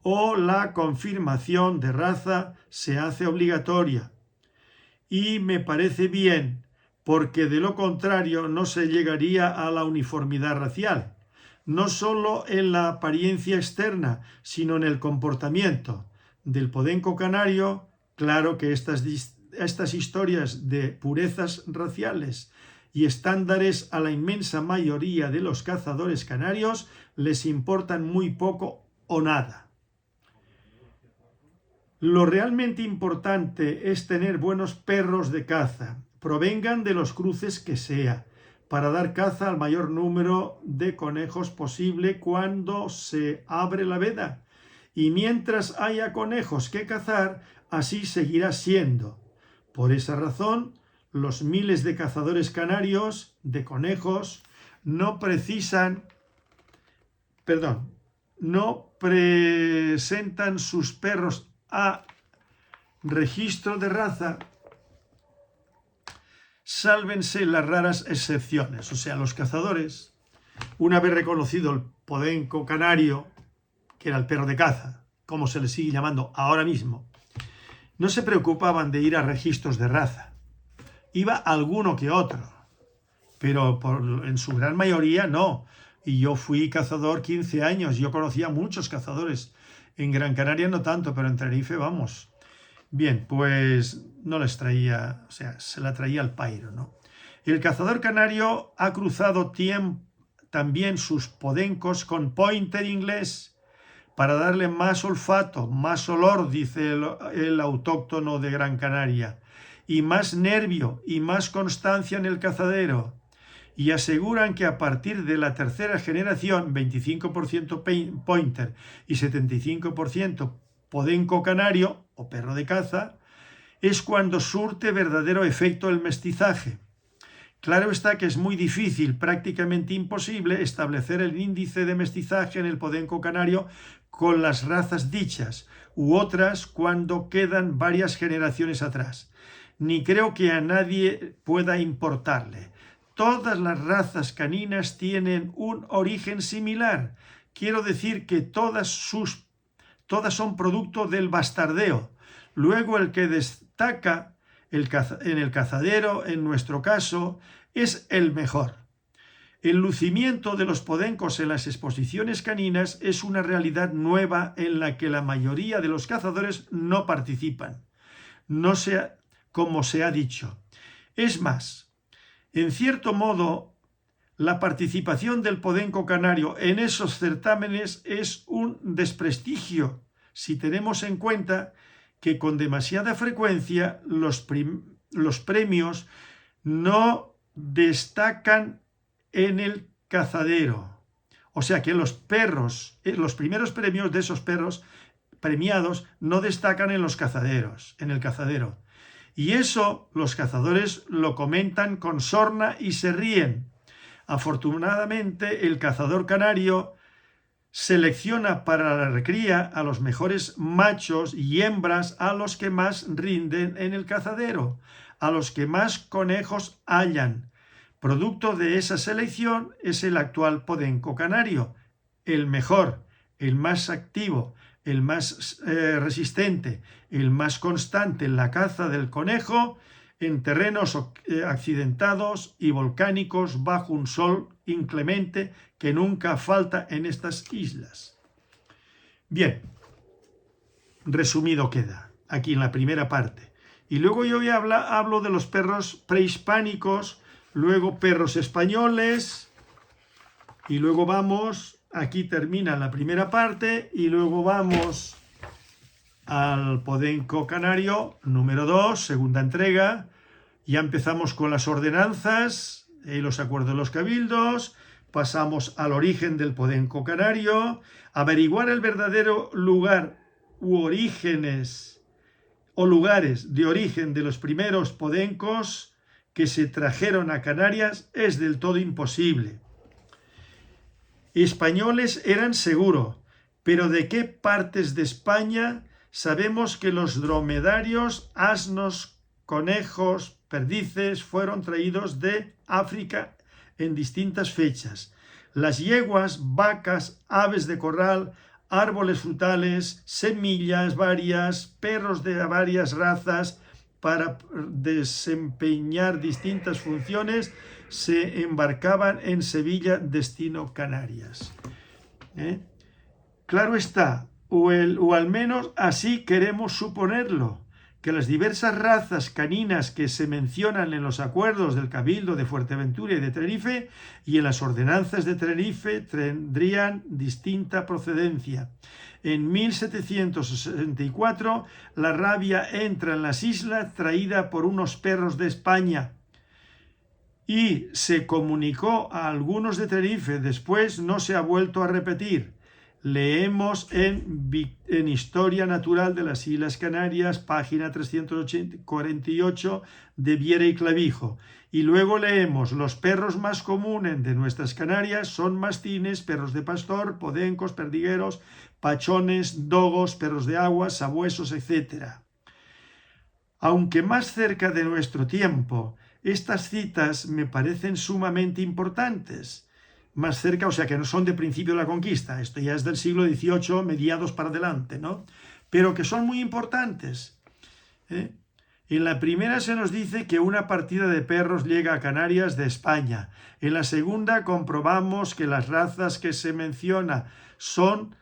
o la confirmación de raza se hace obligatoria. Y me parece bien, porque de lo contrario no se llegaría a la uniformidad racial, no solo en la apariencia externa, sino en el comportamiento. Del podenco canario, claro que estas historias de purezas raciales y estándares a la inmensa mayoría de los cazadores canarios les importan muy poco o nada. Lo realmente importante es tener buenos perros de caza, provengan de los cruces que sea, para dar caza al mayor número de conejos posible cuando se abre la veda. Y mientras haya conejos que cazar, así seguirá siendo. Por esa razón, los miles de cazadores canarios de conejos no presentan sus perros a registro de raza, sálvense las raras excepciones. O sea, los cazadores, una vez reconocido el podenco canario, que era el perro de caza, como se le sigue llamando ahora mismo, no se preocupaban de ir a registros de raza. Iba alguno que otro, pero en su gran mayoría no. Y yo fui cazador 15 años, yo conocía muchos cazadores. En Gran Canaria no tanto, pero en Tenerife vamos. Bien, pues no les traía, o sea, se la traía al pairo, ¿no? El cazador canario ha cruzado también sus podencos con pointer inglés para darle más olfato, más olor, dice el autóctono de Gran Canaria, y más nervio y más constancia en el cazadero. Y aseguran que a partir de la tercera generación, 25% pointer y 75% podenco canario o perro de caza, es cuando surte verdadero efecto el mestizaje. Claro está que es muy difícil, prácticamente imposible, establecer el índice de mestizaje en el podenco canario con las razas dichas u otras cuando quedan varias generaciones atrás. Ni creo que a nadie pueda importarle. Todas las razas caninas tienen un origen similar. Quiero decir que todas son producto del bastardeo. Luego el que destaca en el cazadero, en nuestro caso, es el mejor. El lucimiento de los podencos en las exposiciones caninas es una realidad nueva en la que la mayoría de los cazadores no participan. No sea como se ha dicho. Es más, en cierto modo, la participación del podenco canario en esos certámenes es un desprestigio si tenemos en cuenta que con demasiada frecuencia los premios no destacan en el cazadero. O sea que los primeros premios de esos perros premiados no destacan en el cazadero. Y eso los cazadores lo comentan con sorna y se ríen. Afortunadamente, el cazador canario selecciona para la recría a los mejores machos y hembras a los que más rinden en el cazadero, a los que más conejos hallan. Producto de esa selección es el actual podenco canario, el mejor, el más activo, el más resistente, el más constante en la caza del conejo en terrenos accidentados y volcánicos bajo un sol inclemente que nunca falta en estas islas. Bien, resumido queda aquí en la primera parte. Y luego yo ya hablo de los perros prehispánicos, luego perros españoles, y luego vamos, aquí termina la primera parte, y luego vamos al podenco canario número 2, segunda entrega. Ya empezamos con las ordenanzas y los acuerdos de los cabildos, pasamos al origen del podenco canario, averiguar el verdadero lugar u orígenes o lugares de origen de los primeros podencos que se trajeron a Canarias es del todo imposible. Españoles eran seguro, pero ¿de qué partes de España? Sabemos que los dromedarios, asnos, conejos, perdices fueron traídos de África en distintas fechas. Las yeguas, vacas, aves de corral, árboles frutales, semillas varias, perros de varias razas para desempeñar distintas funciones se embarcaban en Sevilla, destino Canarias. Claro está, o al menos así queremos suponerlo, que las diversas razas caninas que se mencionan en los acuerdos del Cabildo de Fuerteventura y de Tenerife y en las ordenanzas de Tenerife tendrían distinta procedencia. En 1764 la rabia entra en las islas traída por unos perros de España y se comunicó a algunos de Tenerife. Después no se ha vuelto a repetir. Leemos en Historia Natural de las Islas Canarias, página 348 de Viera y Clavijo. Y luego leemos: los perros más comunes de nuestras Canarias son mastines, perros de pastor, podencos, perdigueros, pachones, dogos, perros de agua, sabuesos, etc. Aunque más cerca de nuestro tiempo, estas citas me parecen sumamente importantes. Más cerca, o sea que no son de principio de la conquista, esto ya es del siglo XVIII, mediados para adelante, ¿no? Pero que son muy importantes. En la primera se nos dice que una partida de perros llega a Canarias de España. En la segunda comprobamos que las razas que se menciona son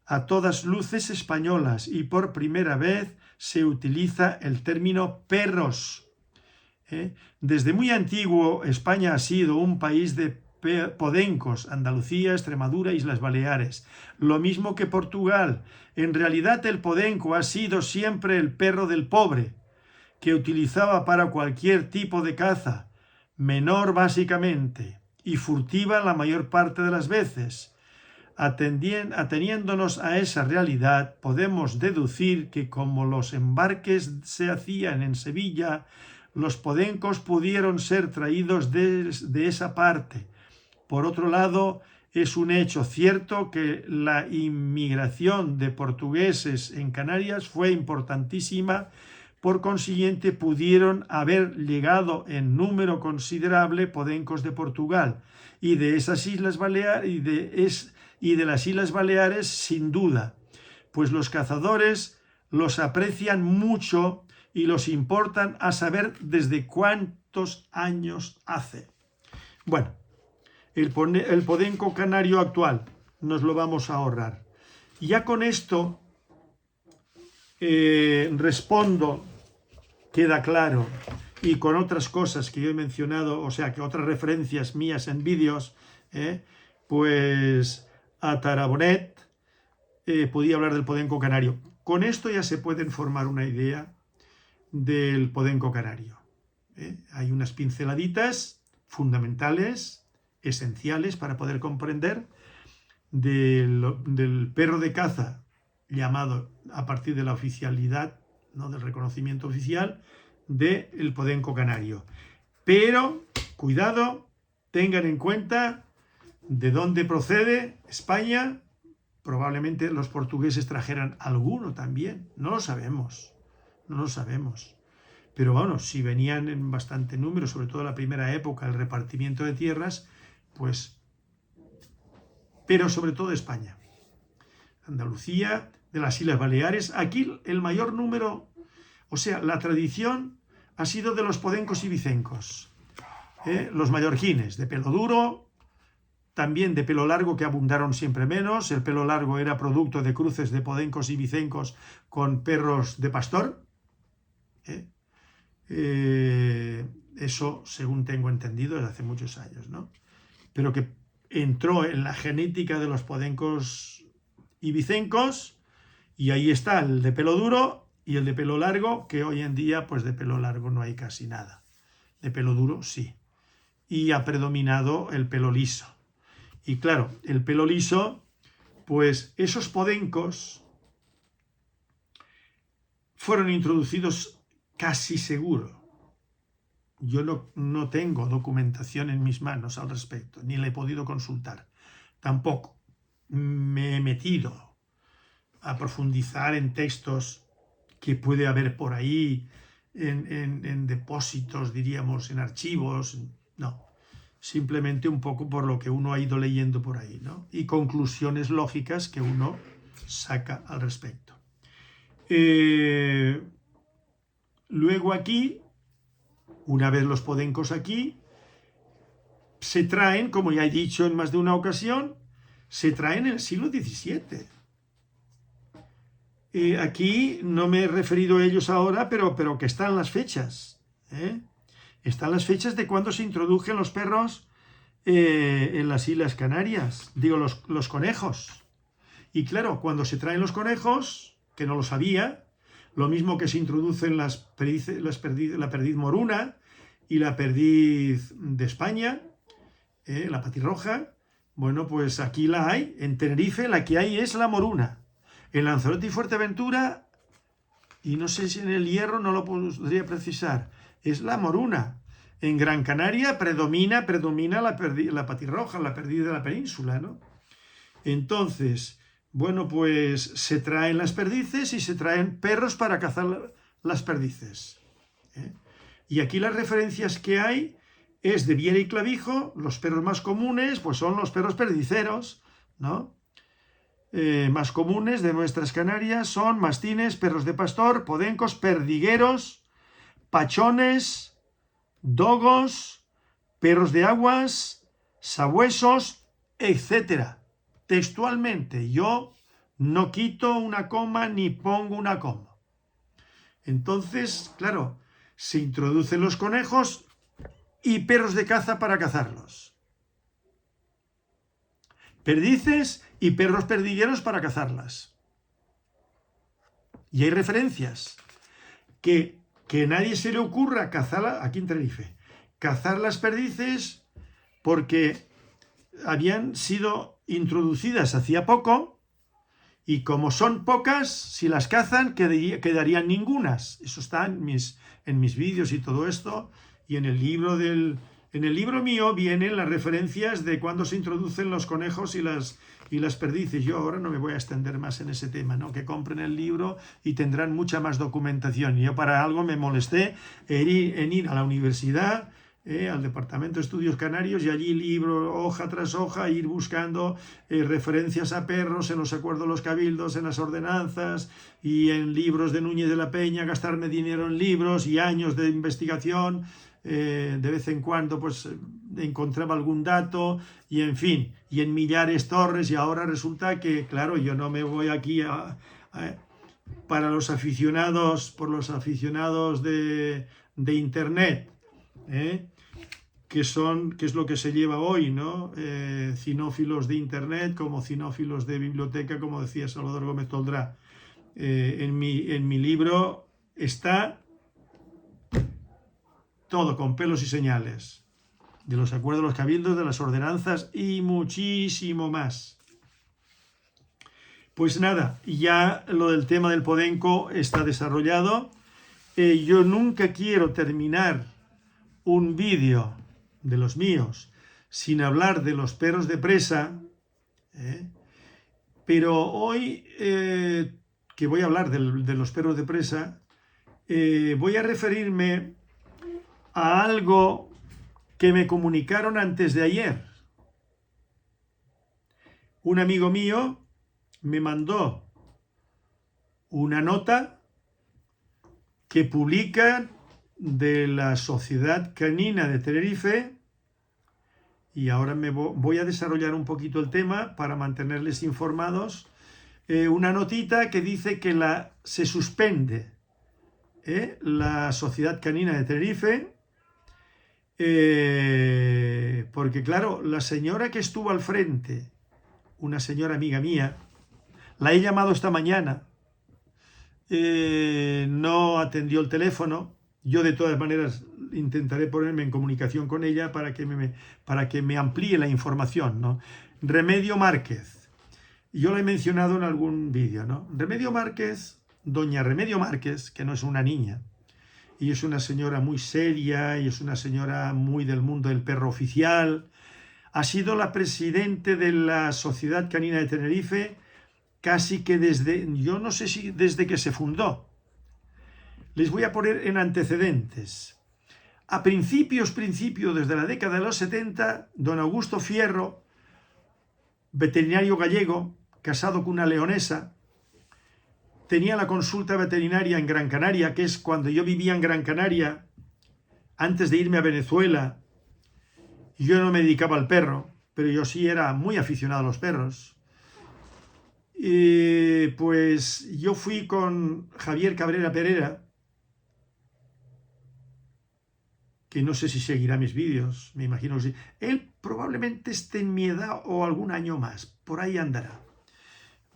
a todas luces españolas y por primera vez se utiliza el término perros. Desde muy antiguo España ha sido un país de podencos, Andalucía, Extremadura, Islas Baleares. Lo mismo que Portugal. En realidad el podenco ha sido siempre el perro del pobre, que utilizaba para cualquier tipo de caza, menor básicamente, y furtiva la mayor parte de las veces. Ateniéndonos a esa realidad, podemos deducir que como los embarques se hacían en Sevilla, los podencos pudieron ser traídos de esa parte. Por otro lado, es un hecho cierto que la inmigración de portugueses en Canarias fue importantísima, por consiguiente pudieron haber llegado en número considerable podencos de Portugal y de esas Islas Baleares y de las Islas Baleares sin duda, pues los cazadores los aprecian mucho y los importan a saber desde cuántos años hace. Bueno, el podenco canario actual nos lo vamos a ahorrar. Ya con esto respondo, queda claro, y con otras cosas que yo he mencionado, o sea, que otras referencias mías en vídeos, pues a Tarabonet podía hablar del podenco canario. Con esto ya se pueden formar una idea del podenco canario. Hay unas pinceladitas fundamentales, esenciales para poder comprender del perro de caza llamado a partir de la oficialidad, ¿no?, del reconocimiento oficial del podenco canario. Pero, cuidado, tengan en cuenta de dónde procede España. Probablemente los portugueses trajeran alguno también, no lo sabemos. Pero bueno, si venían en bastante número, sobre todo en la primera época, el repartimiento de tierras, pues, pero sobre todo España. Andalucía, de las Islas Baleares. Aquí el mayor número, o sea, la tradición ha sido de los podencos y vicencos, los mallorquines, de pelo duro, también de pelo largo, que abundaron siempre menos. El pelo largo era producto de cruces de podencos y vicencos con perros de pastor. Eso, según tengo entendido, desde hace muchos años, ¿no? Pero que entró en la genética de los podencos y vicencos, y ahí está el de pelo duro y el de pelo largo, que hoy en día, pues de pelo largo no hay casi nada. De pelo duro, sí. Y ha predominado el pelo liso. Y claro, el pelo liso, pues esos podencos fueron introducidos casi seguro. Yo no tengo documentación en mis manos al respecto, ni la he podido consultar. Tampoco me he metido a profundizar en textos que puede haber por ahí, en depósitos, diríamos, en archivos. No, simplemente un poco por lo que uno ha ido leyendo por ahí, ¿no? Y conclusiones lógicas que uno saca al respecto. Luego aquí, una vez los podencos aquí, se traen, como ya he dicho en más de una ocasión, se traen en el siglo XVII. Aquí no me he referido a ellos ahora, pero que están las fechas. Están las fechas de cuando se introdujen los perros en las Islas Canarias. Digo, los conejos. Y claro, cuando se traen los conejos, que no lo sabía, lo mismo que se introducen la perdiz moruna y la perdiz de España, la patirroja. Bueno, pues aquí la hay. En Tenerife la que hay es la moruna. En Lanzarote y Fuerteventura, y no sé si en el Hierro, no lo podría precisar, es la moruna. En Gran Canaria predomina la patirroja, la perdiz de la península, ¿no? Entonces, bueno, pues se traen las perdices y se traen perros para cazar las perdices. Y aquí las referencias que hay es de Viera y Clavijo. Los perros más comunes pues son los perros perdiceros, ¿no? Más comunes de nuestras Canarias son mastines, perros de pastor, podencos, perdigueros, pachones, dogos, perros de aguas, sabuesos, etc. Textualmente, yo no quito una coma ni pongo una coma. Entonces, claro, se introducen los conejos y perros de caza para cazarlos. Perdices y perros perdigueros para cazarlas. Y hay referencias que nadie se le ocurra cazarla aquí en Tenerife. Cazar las perdices porque habían sido introducidas hacía poco y como son pocas, si las cazan quedarían ningunas. Eso está en mis vídeos y todo esto, y en el libro mío vienen las referencias de cuando se introducen los conejos y las perdices. Yo ahora no me voy a extender más en ese tema, ¿no? Que compren el libro y tendrán mucha más documentación. Yo para algo me molesté en ir a la universidad, al Departamento de Estudios Canarios, y allí libro, hoja tras hoja, ir buscando referencias a perros en los acuerdos de los cabildos, en las ordenanzas y en libros de Núñez de la Peña, gastarme dinero en libros y años de investigación. De vez en cuando pues encontraba algún dato y en fin, y en Millares Torres, y ahora resulta que, claro, yo no me voy aquí para los aficionados, por los aficionados de internet, que es lo que se lleva hoy, ¿no? Cinófilos de internet como cinófilos de biblioteca, como decía Salvador Gómez Toldrá. En mi libro está todo con pelos y señales, de los acuerdos de los cabildos, de las ordenanzas y muchísimo más. Pues nada, ya lo del tema del podenco está desarrollado. Yo nunca quiero terminar un vídeo de los míos sin hablar de los perros de presa, pero hoy que voy a hablar de los perros de presa, voy a referirme a algo que me comunicaron antes de ayer. Un amigo mío me mandó una nota que publica de la Sociedad Canina de Tenerife, y ahora voy a desarrollar un poquito el tema para mantenerles informados. Una notita que dice que se suspende la Sociedad Canina de Tenerife, porque claro, la señora que estuvo al frente, una señora amiga mía, la he llamado esta mañana, no atendió el teléfono. Yo de todas maneras intentaré ponerme en comunicación con ella para que me amplíe la información, ¿no? Remedio Márquez, yo la he mencionado en algún vídeo, ¿no? Remedio Márquez, doña Remedio Márquez, que no es una niña, y es una señora muy seria, y es una señora muy del mundo del perro oficial, ha sido la presidente de la Sociedad Canina de Tenerife casi que yo no sé si desde que se fundó. Les voy a poner en antecedentes. A principios, desde la década de los 70, don Augusto Fierro, veterinario gallego, casado con una leonesa, tenía la consulta veterinaria en Gran Canaria, que es cuando yo vivía en Gran Canaria, antes de irme a Venezuela. Yo no me dedicaba al perro, pero yo sí era muy aficionado a los perros. Pues yo fui con Javier Cabrera Pereira, que no sé si seguirá mis vídeos, me imagino que sí. Él probablemente esté en mi edad o algún año más, por ahí andará.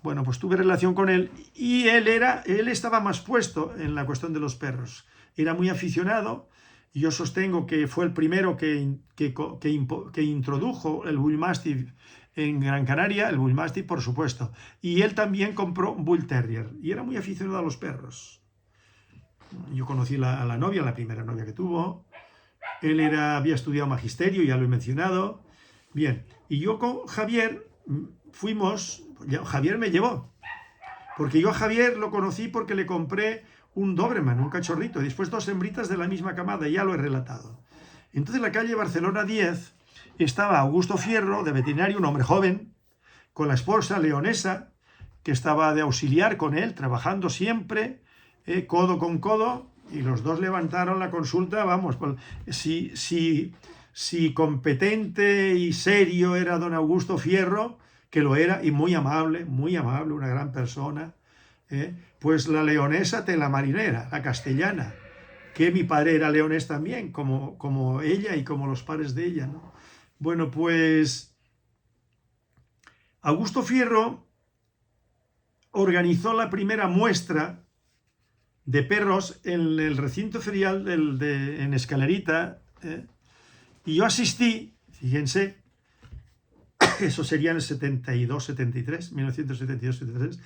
Bueno, pues tuve relación con él y él estaba más puesto en la cuestión de los perros. Era muy aficionado y yo sostengo que fue el primero que introdujo el Bull Mastiff en Gran Canaria, el Bull Mastiff por supuesto. Y él también compró Bull Terrier y era muy aficionado a los perros. Yo conocí a la novia, la primera novia que tuvo. Él había estudiado magisterio, ya lo he mencionado. Bien, y yo con Javier Javier me llevó, porque yo a Javier lo conocí porque le compré un Doberman, un cachorrito, y después 2 hembritas de la misma camada, ya lo he relatado. Entonces en la calle Barcelona 10 estaba Augusto Fierro, de veterinario, un hombre joven, con la esposa leonesa, que estaba de auxiliar con él, trabajando siempre, codo con codo, y los dos levantaron la consulta, vamos, si competente y serio era don Augusto Fierro, que lo era, y muy amable, una gran persona, pues la leonesa la marinera, la castellana, que mi padre era leonés también, como ella y como los padres de ella, ¿no? Bueno, pues Augusto Fierro organizó la primera muestra de perros en el recinto ferial en Escalerita, y yo asistí, fíjense, eso sería en el 72, 73, 1972, 73,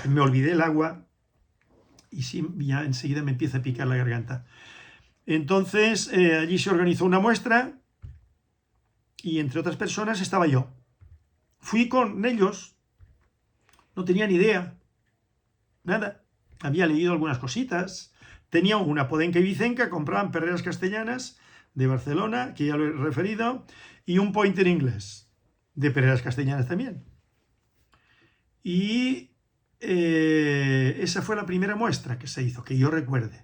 me olvidé el agua y sí, ya enseguida me empieza a picar la garganta. Entonces, allí se organizó una muestra y entre otras personas estaba yo. Fui con ellos, no tenía ni idea, nada. Había leído algunas cositas, tenía una podenca ibicenca, compraban perreras castellanas de Barcelona, que ya lo he referido, y un pointer inglés, de perreras castellanas también. Y esa fue la primera muestra que se hizo, que yo recuerde.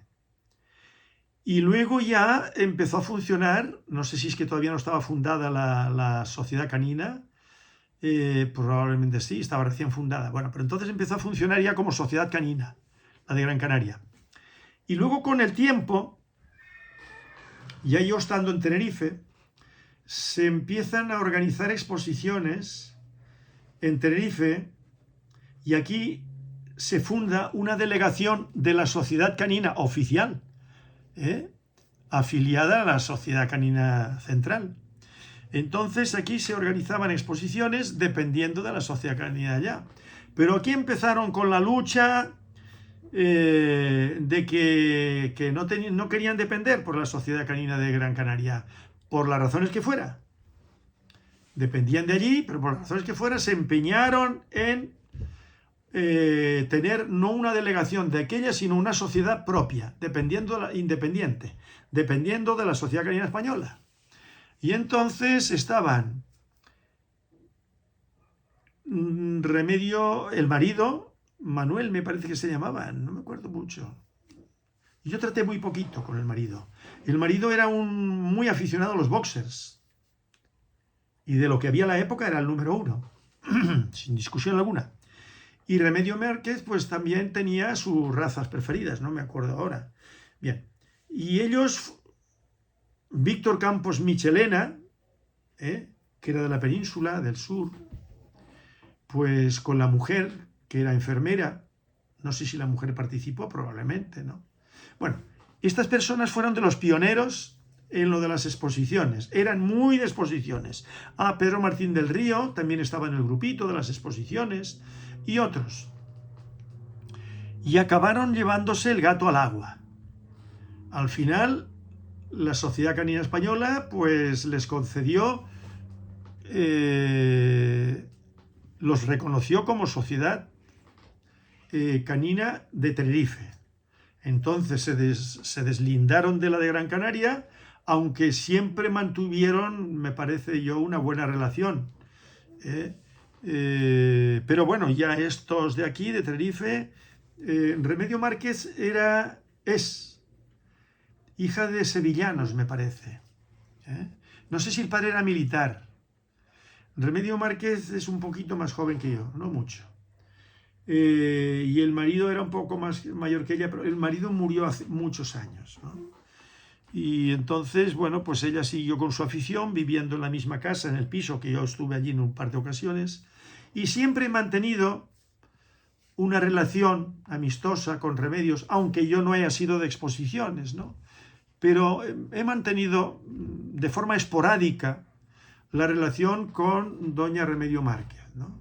Y luego ya empezó a funcionar, no sé si es que todavía no estaba fundada la Sociedad Canina, probablemente sí, estaba recién fundada. Bueno, pero entonces empezó a funcionar ya como Sociedad Canina, la de Gran Canaria. Y luego con el tiempo, ya yo estando en Tenerife, se empiezan a organizar exposiciones en Tenerife y aquí se funda una delegación de la Sociedad Canina oficial, afiliada a la Sociedad Canina Central. Entonces aquí se organizaban exposiciones dependiendo de la Sociedad Canina allá. Pero aquí empezaron con la lucha de que no querían depender por la Sociedad Canina de Gran Canaria, por las razones que fuera. Dependían de allí, pero por las razones que fuera se empeñaron en tener no una delegación de aquella, sino una sociedad propia, independiente, dependiendo de la Sociedad Canina Española. Y entonces estaban Remedio, el marido, Manuel me parece que se llamaban, no me acuerdo mucho. Yo traté muy poquito con el marido. El marido era muy aficionado a los boxers. Y de lo que había en la época era el número uno, sin discusión alguna. Y Remedio Márquez pues también tenía sus razas preferidas, no me acuerdo ahora. Bien, y ellos, Víctor Campos Michelena, que era de la península del sur, pues con la mujer, que era enfermera, no sé si la mujer participó, probablemente, ¿no? Bueno, estas personas fueron de los pioneros en lo de las exposiciones, eran muy de exposiciones. Pedro Martín del Río también estaba en el grupito de las exposiciones y otros. Y acabaron llevándose el gato al agua. Al final, la Sociedad Canina Española pues les concedió, los reconoció como Sociedad Canina de Tenerife. Entonces se deslindaron de la de Gran Canaria, aunque siempre mantuvieron, me parece yo, una buena relación. Pero bueno, ya estos de aquí, de Tenerife, Remedio Márquez es hija de sevillanos, me parece. No sé si el padre era militar. Remedio Márquez es un poquito más joven que yo, no mucho. Y el marido era un poco más mayor que ella, pero el marido murió hace muchos años, ¿no? Y entonces, bueno, pues ella siguió con su afición, viviendo en la misma casa, en el piso, que yo estuve allí en un par de ocasiones, y siempre he mantenido una relación amistosa con Remedios, aunque yo no haya sido de exposiciones, ¿no? Pero he mantenido de forma esporádica la relación con doña Remedio Márquez, ¿no?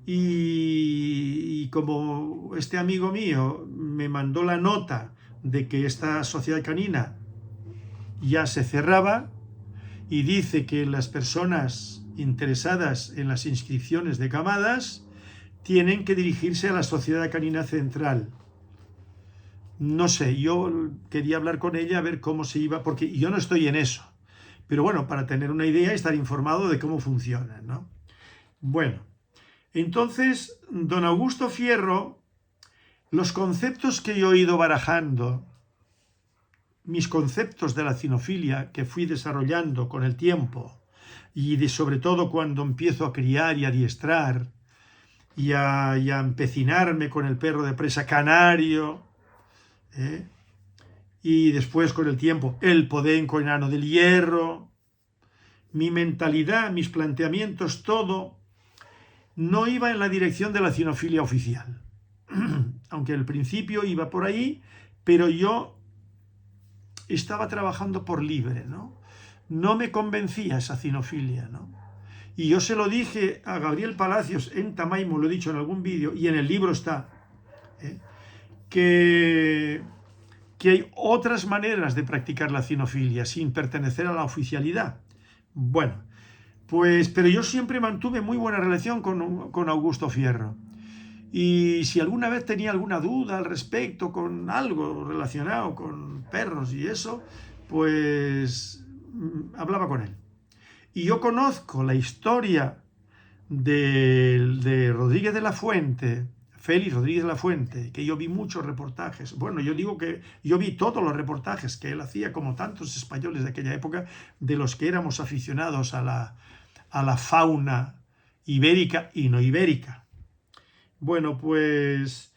Y como este amigo mío me mandó la nota de que esta sociedad canina ya se cerraba y dice que las personas interesadas en las inscripciones de camadas tienen que dirigirse a la Sociedad Canina Central. No sé, yo quería hablar con ella a ver cómo se iba, porque yo no estoy en eso. Pero bueno, para tener una idea y estar informado de cómo funciona, ¿no? Bueno, entonces, don Augusto Fierro, los conceptos que yo he ido barajando, mis conceptos de la cinofilia que fui desarrollando con el tiempo, y sobre todo cuando empiezo a criar y adiestrar, y a empecinarme con el perro de presa canario, y después con el tiempo el podenco enano del hierro, mi mentalidad, mis planteamientos, todo no iba en la dirección de la cinofilia oficial. Aunque al principio iba por ahí, pero yo estaba trabajando por libre, ¿no? No me convencía esa cinofilia, ¿no? Y yo se lo dije a Gabriel Palacios en Tamaimo, lo he dicho en algún vídeo, y en el libro está, que hay otras maneras de practicar la cinofilia sin pertenecer a la oficialidad. Bueno, pues, pero yo siempre mantuve muy buena relación con Augusto Fierro. Y si alguna vez tenía alguna duda al respecto con algo relacionado con perros y eso, pues hablaba con él. Y yo conozco la historia de Rodríguez de la Fuente, Félix Rodríguez de la Fuente, que yo vi muchos reportajes. Bueno, yo digo que yo vi todos los reportajes que él hacía, como tantos españoles de aquella época, de los que éramos aficionados a la fauna ibérica y no ibérica. Bueno, pues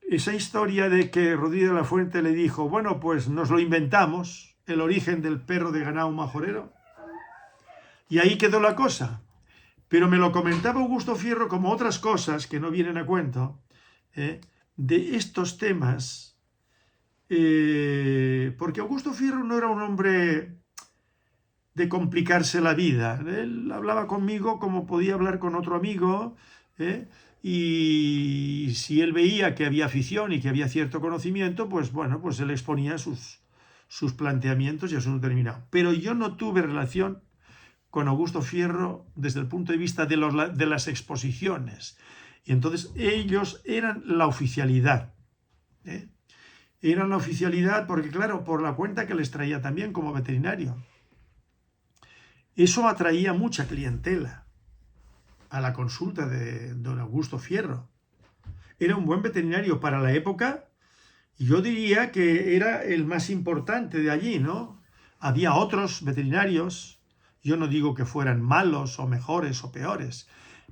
esa historia de que Rodríguez de la Fuente le dijo, bueno, pues nos lo inventamos, el origen del perro de ganado majorero, y ahí quedó la cosa. Pero me lo comentaba Augusto Fierro como otras cosas que no vienen a cuento, de estos temas, porque Augusto Fierro no era un hombre de complicarse la vida. Él hablaba conmigo como podía hablar con otro amigo, y si él veía que había afición y que había cierto conocimiento, pues bueno, pues él exponía sus planteamientos y asunto terminado. Pero yo no tuve relación con Augusto Fierro desde el punto de vista de las exposiciones. Y entonces ellos eran la oficialidad. Eran la oficialidad porque, claro, por la cuenta que les traía también como veterinario. Eso atraía mucha clientela a la consulta de don Augusto Fierro. era un buen veterinario para la época. Yo diría que era el más importante de allí, ¿no? Había otros veterinarios, yo no digo que fueran malos o mejores o peores,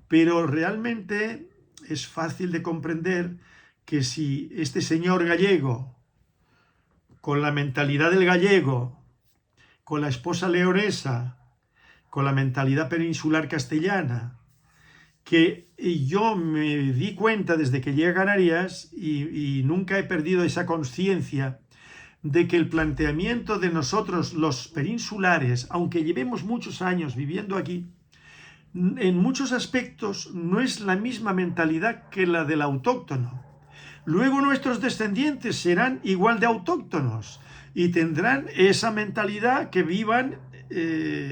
pero realmente es fácil de comprender que si este señor gallego, con la mentalidad del gallego, con la esposa leonesa, con la mentalidad peninsular castellana, que yo me di cuenta desde que llegué a Canarias y nunca he perdido esa conciencia de que el planteamiento de nosotros los peninsulares, aunque llevemos muchos años viviendo aquí, en muchos aspectos no es la misma mentalidad que la del autóctono. Luego nuestros descendientes serán igual de autóctonos y tendrán esa mentalidad que vivan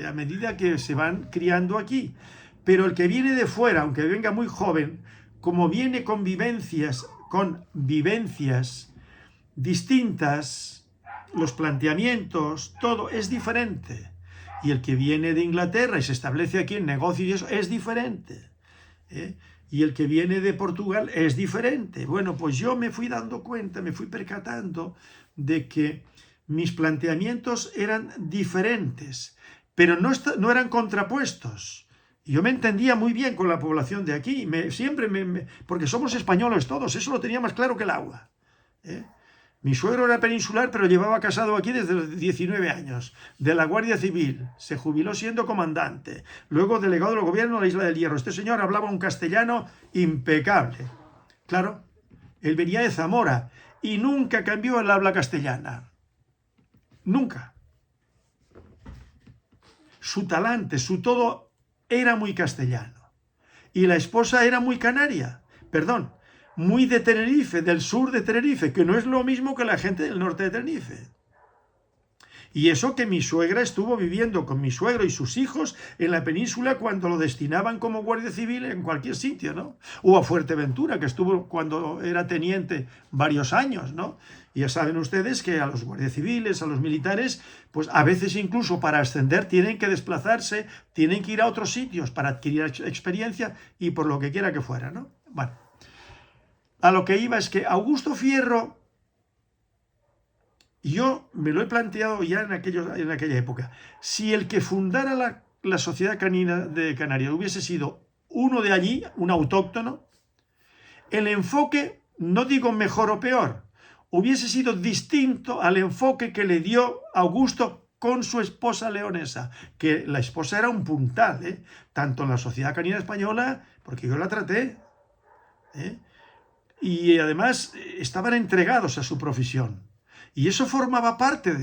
a medida que se van criando aquí. Pero el que viene de fuera, aunque venga muy joven, como viene con vivencias distintas, los planteamientos, todo es diferente. Y el que viene de Inglaterra y se establece aquí en negocios y eso es diferente. Y el que viene de Portugal es diferente. Bueno, pues yo me fui dando cuenta, me fui percatando de que mis planteamientos eran diferentes, pero no eran contrapuestos. Yo me entendía muy bien con la población de aquí, porque somos españoles todos, eso lo tenía más claro que el agua. Mi suegro era peninsular, pero llevaba casado aquí desde los 19 años, de la Guardia Civil, se jubiló siendo comandante, luego delegado del gobierno de la Isla del Hierro. Este señor hablaba un castellano impecable. Claro, él venía de Zamora y nunca cambió el habla castellana. Nunca. Su talante, su todo era muy castellano. Y la esposa era muy canaria, perdón, muy de Tenerife, del sur de Tenerife, que no es lo mismo que la gente del norte de Tenerife. Y eso que mi suegra estuvo viviendo con mi suegro y sus hijos en la península cuando lo destinaban como guardia civil en cualquier sitio, ¿no? O a Fuerteventura, que estuvo cuando era teniente varios años, ¿no? Y ya saben ustedes que a los guardias civiles, a los militares, pues a veces incluso para ascender tienen que desplazarse, tienen que ir a otros sitios para adquirir experiencia y por lo que quiera que fuera, ¿no? Bueno, a lo que iba es que Augusto Fierro, yo me lo he planteado ya en aquella época. Si el que fundara la Sociedad Canina de Canarias hubiese sido uno de allí, un autóctono, el enfoque, no digo mejor o peor, hubiese sido distinto al enfoque que le dio Augusto con su esposa leonesa, que la esposa era un puntal, tanto en la Sociedad Canina Española, porque yo la traté, y además estaban entregados a su profesión. Y eso formaba parte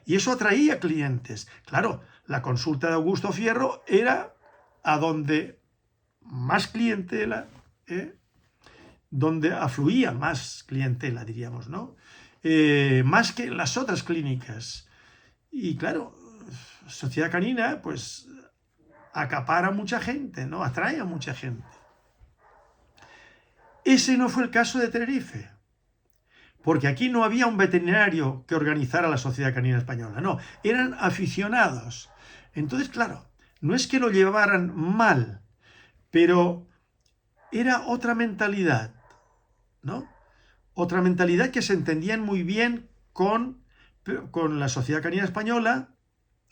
y eso atraía clientes. Claro, la consulta de Augusto Fierro era a donde más clientela, donde afluía más clientela, diríamos, ¿no? Más que en las otras clínicas. Y claro, Sociedad Canina, pues, acapara a mucha gente, ¿no? Atrae a mucha gente. Ese no fue el caso de Tenerife. Porque aquí no había un veterinario que organizara la Sociedad Canina Española, no, eran aficionados. Entonces, claro, no es que lo llevaran mal, pero era otra mentalidad, ¿no? Otra mentalidad que se entendían muy bien con la Sociedad Canina Española,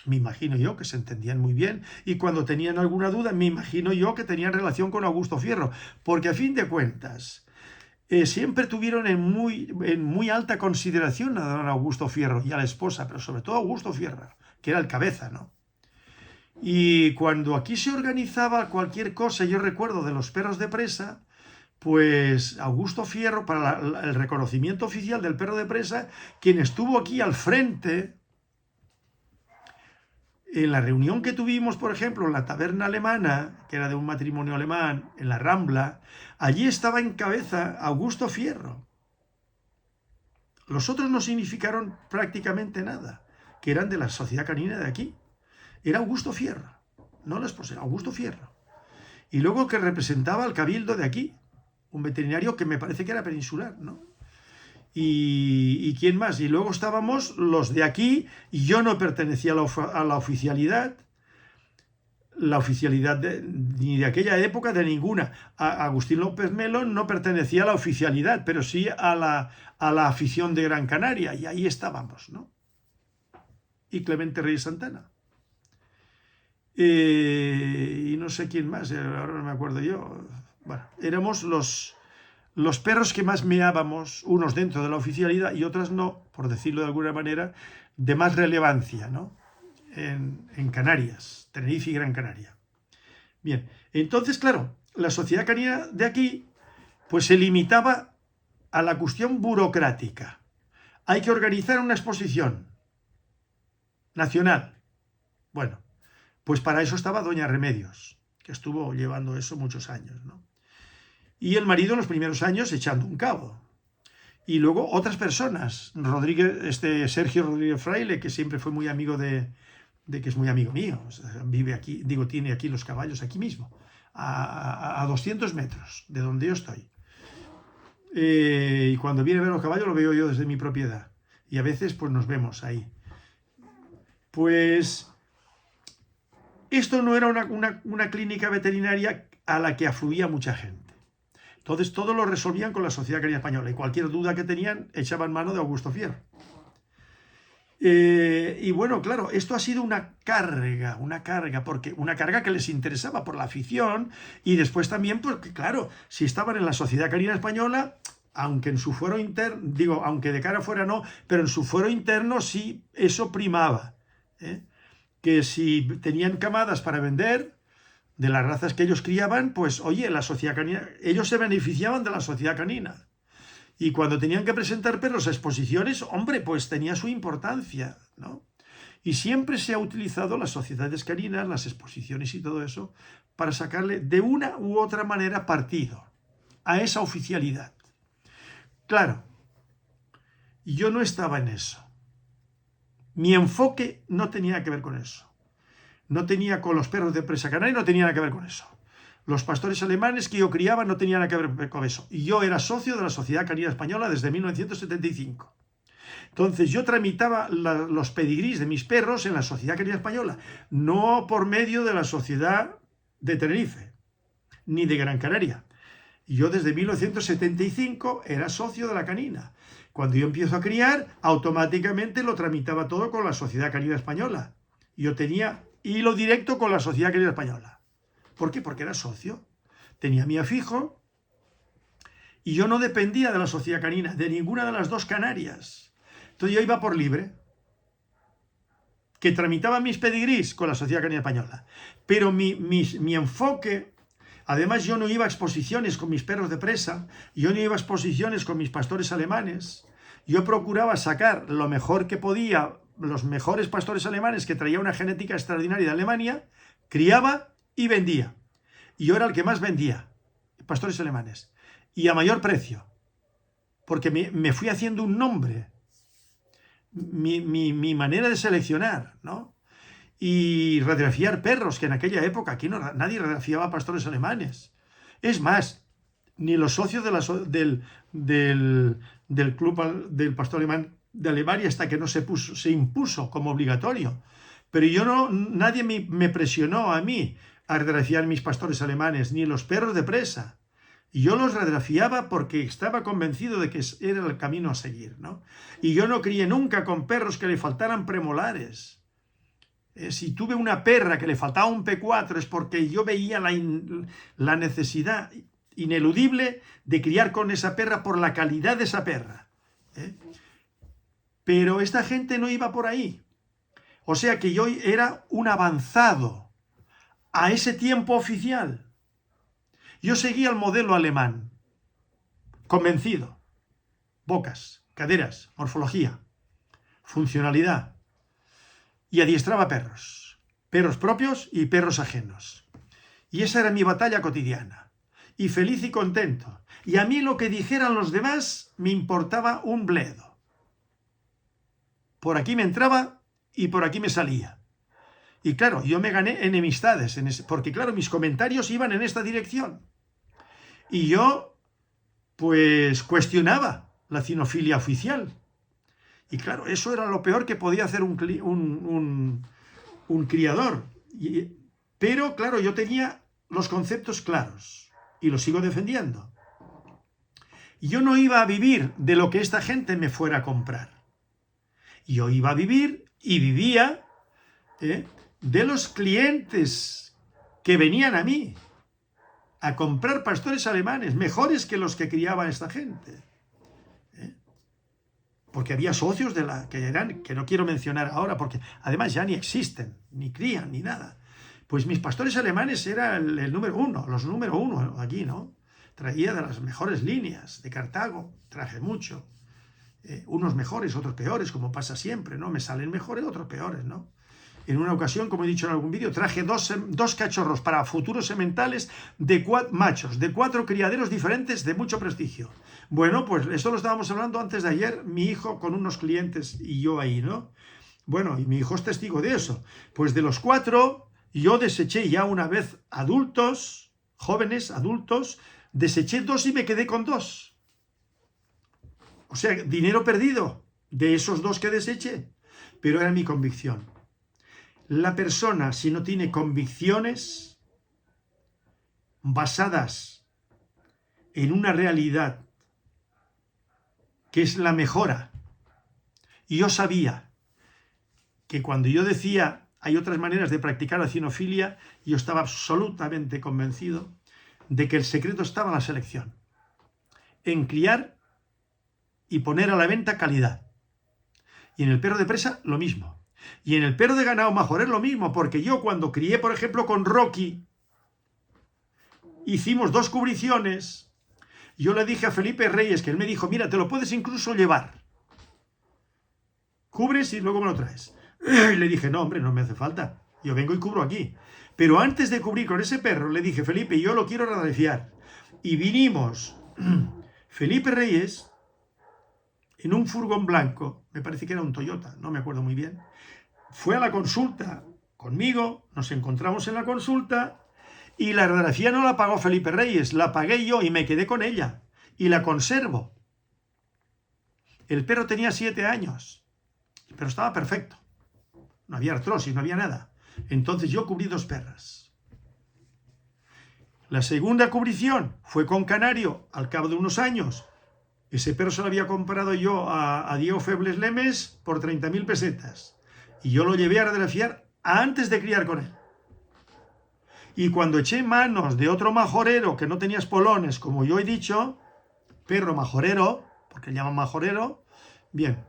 me imagino yo que se entendían muy bien, y cuando tenían alguna duda, me imagino yo que tenían relación con Augusto Fierro, porque a fin de cuentas, siempre tuvieron en muy alta consideración a don Augusto Fierro y a la esposa, pero sobre todo a Augusto Fierro, que era el cabeza, ¿no? Y cuando aquí se organizaba cualquier cosa, yo recuerdo de los perros de presa, pues Augusto Fierro, para el reconocimiento oficial del perro de presa, quien estuvo aquí al frente, en la reunión que tuvimos, por ejemplo, en la taberna alemana, que era de un matrimonio alemán, en la Rambla, allí estaba en cabeza Augusto Fierro. Los otros no significaron prácticamente nada, que eran de la Sociedad Canina de aquí. Era Augusto Fierro, no la esposa, era Augusto Fierro. Y luego que representaba al cabildo de aquí, un veterinario que me parece que era peninsular, ¿no? ¿Y quién más? Y luego estábamos los de aquí, y yo no pertenecía a la oficialidad. la oficialidad ni de aquella época, de ninguna. Agustín López Melo no pertenecía a la oficialidad, pero sí a la afición de Gran Canaria, y ahí estábamos, ¿no? Y Clemente Reyes Santana. Y no sé quién más, ahora no me acuerdo yo. Bueno, éramos los perros que más meábamos, unos dentro de la oficialidad y otras no, por decirlo de alguna manera, de más relevancia, ¿no? En Canarias, Tenerife y Gran Canaria. Bien, entonces, claro, la sociedad canina de aquí, pues se limitaba a la cuestión burocrática. Hay que organizar una exposición nacional. Bueno, pues para eso estaba Doña Remedios, que estuvo llevando eso muchos años, ¿no? Y el marido en los primeros años echando un cabo. Y luego otras personas, Sergio Rodríguez Fraile, que siempre fue muy amigo de que es muy amigo mío, o sea, vive aquí, digo, tiene aquí los caballos aquí mismo, a 200 metros de donde yo estoy. Y cuando viene a ver los caballos lo veo yo desde mi propiedad. Y a veces pues nos vemos ahí. Pues esto no era una clínica veterinaria a la que afluía mucha gente. Entonces todo lo resolvían con la Sociedad Canina Española y cualquier duda que tenían echaban mano de Augusto Fierro. Y bueno, claro, esto ha sido una carga, porque una carga que les interesaba por la afición y después también porque, claro, si estaban en la Sociedad Canina Española, aunque en su fuero interno, digo, aunque de cara afuera no, pero en su fuero interno sí eso primaba, ¿eh? Que si tenían camadas para vender de las razas que ellos criaban, pues oye, la Sociedad Canina, ellos se beneficiaban de la Sociedad Canina. Y cuando tenían que presentar perros a exposiciones, hombre, pues tenía su importancia, ¿no? Y siempre se ha utilizado las sociedades caninas, las exposiciones y todo eso, para sacarle de una u otra manera partido a esa oficialidad. Claro, yo no estaba en eso. Mi enfoque no tenía que ver con eso. No tenía con los perros de presa canaria, no tenía nada que ver con eso. Los pastores alemanes que yo criaba no tenían nada que ver con eso. Y yo era socio de la Sociedad Canina Española desde 1975. Entonces yo tramitaba los pedigrís de mis perros en la Sociedad Canina Española, no por medio de la Sociedad de Tenerife, ni de Gran Canaria. Yo desde 1975 era socio de la canina. Cuando yo empiezo a criar, automáticamente lo tramitaba todo con la Sociedad Canina Española. Yo tenía hilo directo con la Sociedad Canina Española. ¿Por qué? Porque era socio. Tenía mi afijo y yo no dependía de la Sociedad Canina, de ninguna de las dos Canarias. Entonces yo iba por libre, que tramitaba mis pedigrís con la Sociedad Canina Española. Pero mi enfoque, además yo no iba a exposiciones con mis perros de presa, yo no iba a exposiciones con mis pastores alemanes, yo procuraba sacar lo mejor que podía, los mejores pastores alemanes que traía una genética extraordinaria de Alemania, criaba y vendía. Y yo era el que más vendía, pastores alemanes. Y a mayor precio. Porque me fui haciendo un nombre. Mi manera de seleccionar, ¿no? Y radiografiar perros, que en aquella época aquí nadie radiografiaba pastores alemanes. Es más, ni los socios del club del pastor alemán de Alemania hasta que no se impuso como obligatorio. Pero nadie me presionó a mí a radiografiar mis pastores alemanes, ni los perros de presa. Y yo los radiografiaba porque estaba convencido de que era el camino a seguir, ¿no? Y yo no crié nunca con perros que le faltaran premolares. Si tuve una perra que le faltaba un P4 es porque yo veía la necesidad ineludible de criar con esa perra por la calidad de esa perra. Pero esta gente no iba por ahí. O sea que yo era un avanzado a ese tiempo oficial. Yo seguía el modelo alemán, convencido. Bocas, caderas, morfología, funcionalidad. Y adiestraba perros. Perros propios y perros ajenos. Y esa era mi batalla cotidiana. Y feliz y contento. Y a mí lo que dijeran los demás me importaba un bledo. Por aquí me entraba y por aquí me salía. Y claro, yo me gané enemistades, porque claro, mis comentarios iban en esta dirección. Y yo, pues, cuestionaba la cinofilia oficial. Y claro, eso era lo peor que podía hacer un criador. Pero, claro, yo tenía los conceptos claros y los sigo defendiendo. Yo no iba a vivir de lo que esta gente me fuera a comprar. Yo iba a vivir y vivía de los clientes que venían a mí a comprar pastores alemanes, mejores que los que criaba esta gente. Porque había socios que no quiero mencionar ahora, porque además ya ni existen, ni crían, ni nada. Pues mis pastores alemanes eran el número uno, los número uno aquí, ¿no? Traía de las mejores líneas de Cartago, traje mucho. Unos mejores, otros peores, como pasa siempre, ¿no? Me salen mejores, otros peores, ¿no? En una ocasión, como he dicho en algún vídeo, traje dos cachorros para futuros sementales machos, de 4 criaderos diferentes de mucho prestigio. Bueno, pues esto lo estábamos hablando antes de ayer, mi hijo con unos clientes y yo ahí, ¿no? Bueno, y mi hijo es testigo de eso. Pues de los 4, yo deseché ya una vez adultos, jóvenes, adultos, deseché 2 y me quedé con 2. O sea, dinero perdido de esos 2 que deseché, pero era mi convicción. La persona, si no tiene convicciones basadas en una realidad que es la mejora, y yo sabía que cuando yo decía hay otras maneras de practicar la cinofilia, yo estaba absolutamente convencido de que el secreto estaba en la selección, en criar y poner a la venta calidad. Y en el perro de presa, lo mismo. Y en el perro de ganado majorero, lo mismo, porque yo cuando crié, por ejemplo, con Rocky, hicimos 2 cubriciones, yo le dije a Felipe Reyes, que él me dijo, mira, te lo puedes incluso llevar. Cubres y luego me lo traes. Y le dije, no, hombre, no me hace falta. Yo vengo y cubro aquí. Pero antes de cubrir con ese perro, le dije, Felipe, yo lo quiero radiofiar. Y vinimos, Felipe Reyes, en un furgón blanco, me parece que era un Toyota, no me acuerdo muy bien, fue a la consulta conmigo, nos encontramos en la consulta y la radiografía no la pagó Felipe Reyes, la pagué yo y me quedé con ella y la conservo. El perro tenía 7 años, pero estaba perfecto, no había artrosis, no había nada. Entonces yo cubrí 2 perras. La segunda cubrición fue con Canario al cabo de unos años. Ese perro se lo había comprado yo a Diego Febles Lemes por 30.000 pesetas. Y yo lo llevé a radiografiar antes de criar con él. Y cuando eché manos de otro majorero que no tenía espolones, como yo he dicho, perro majorero, porque le llaman majorero, bien,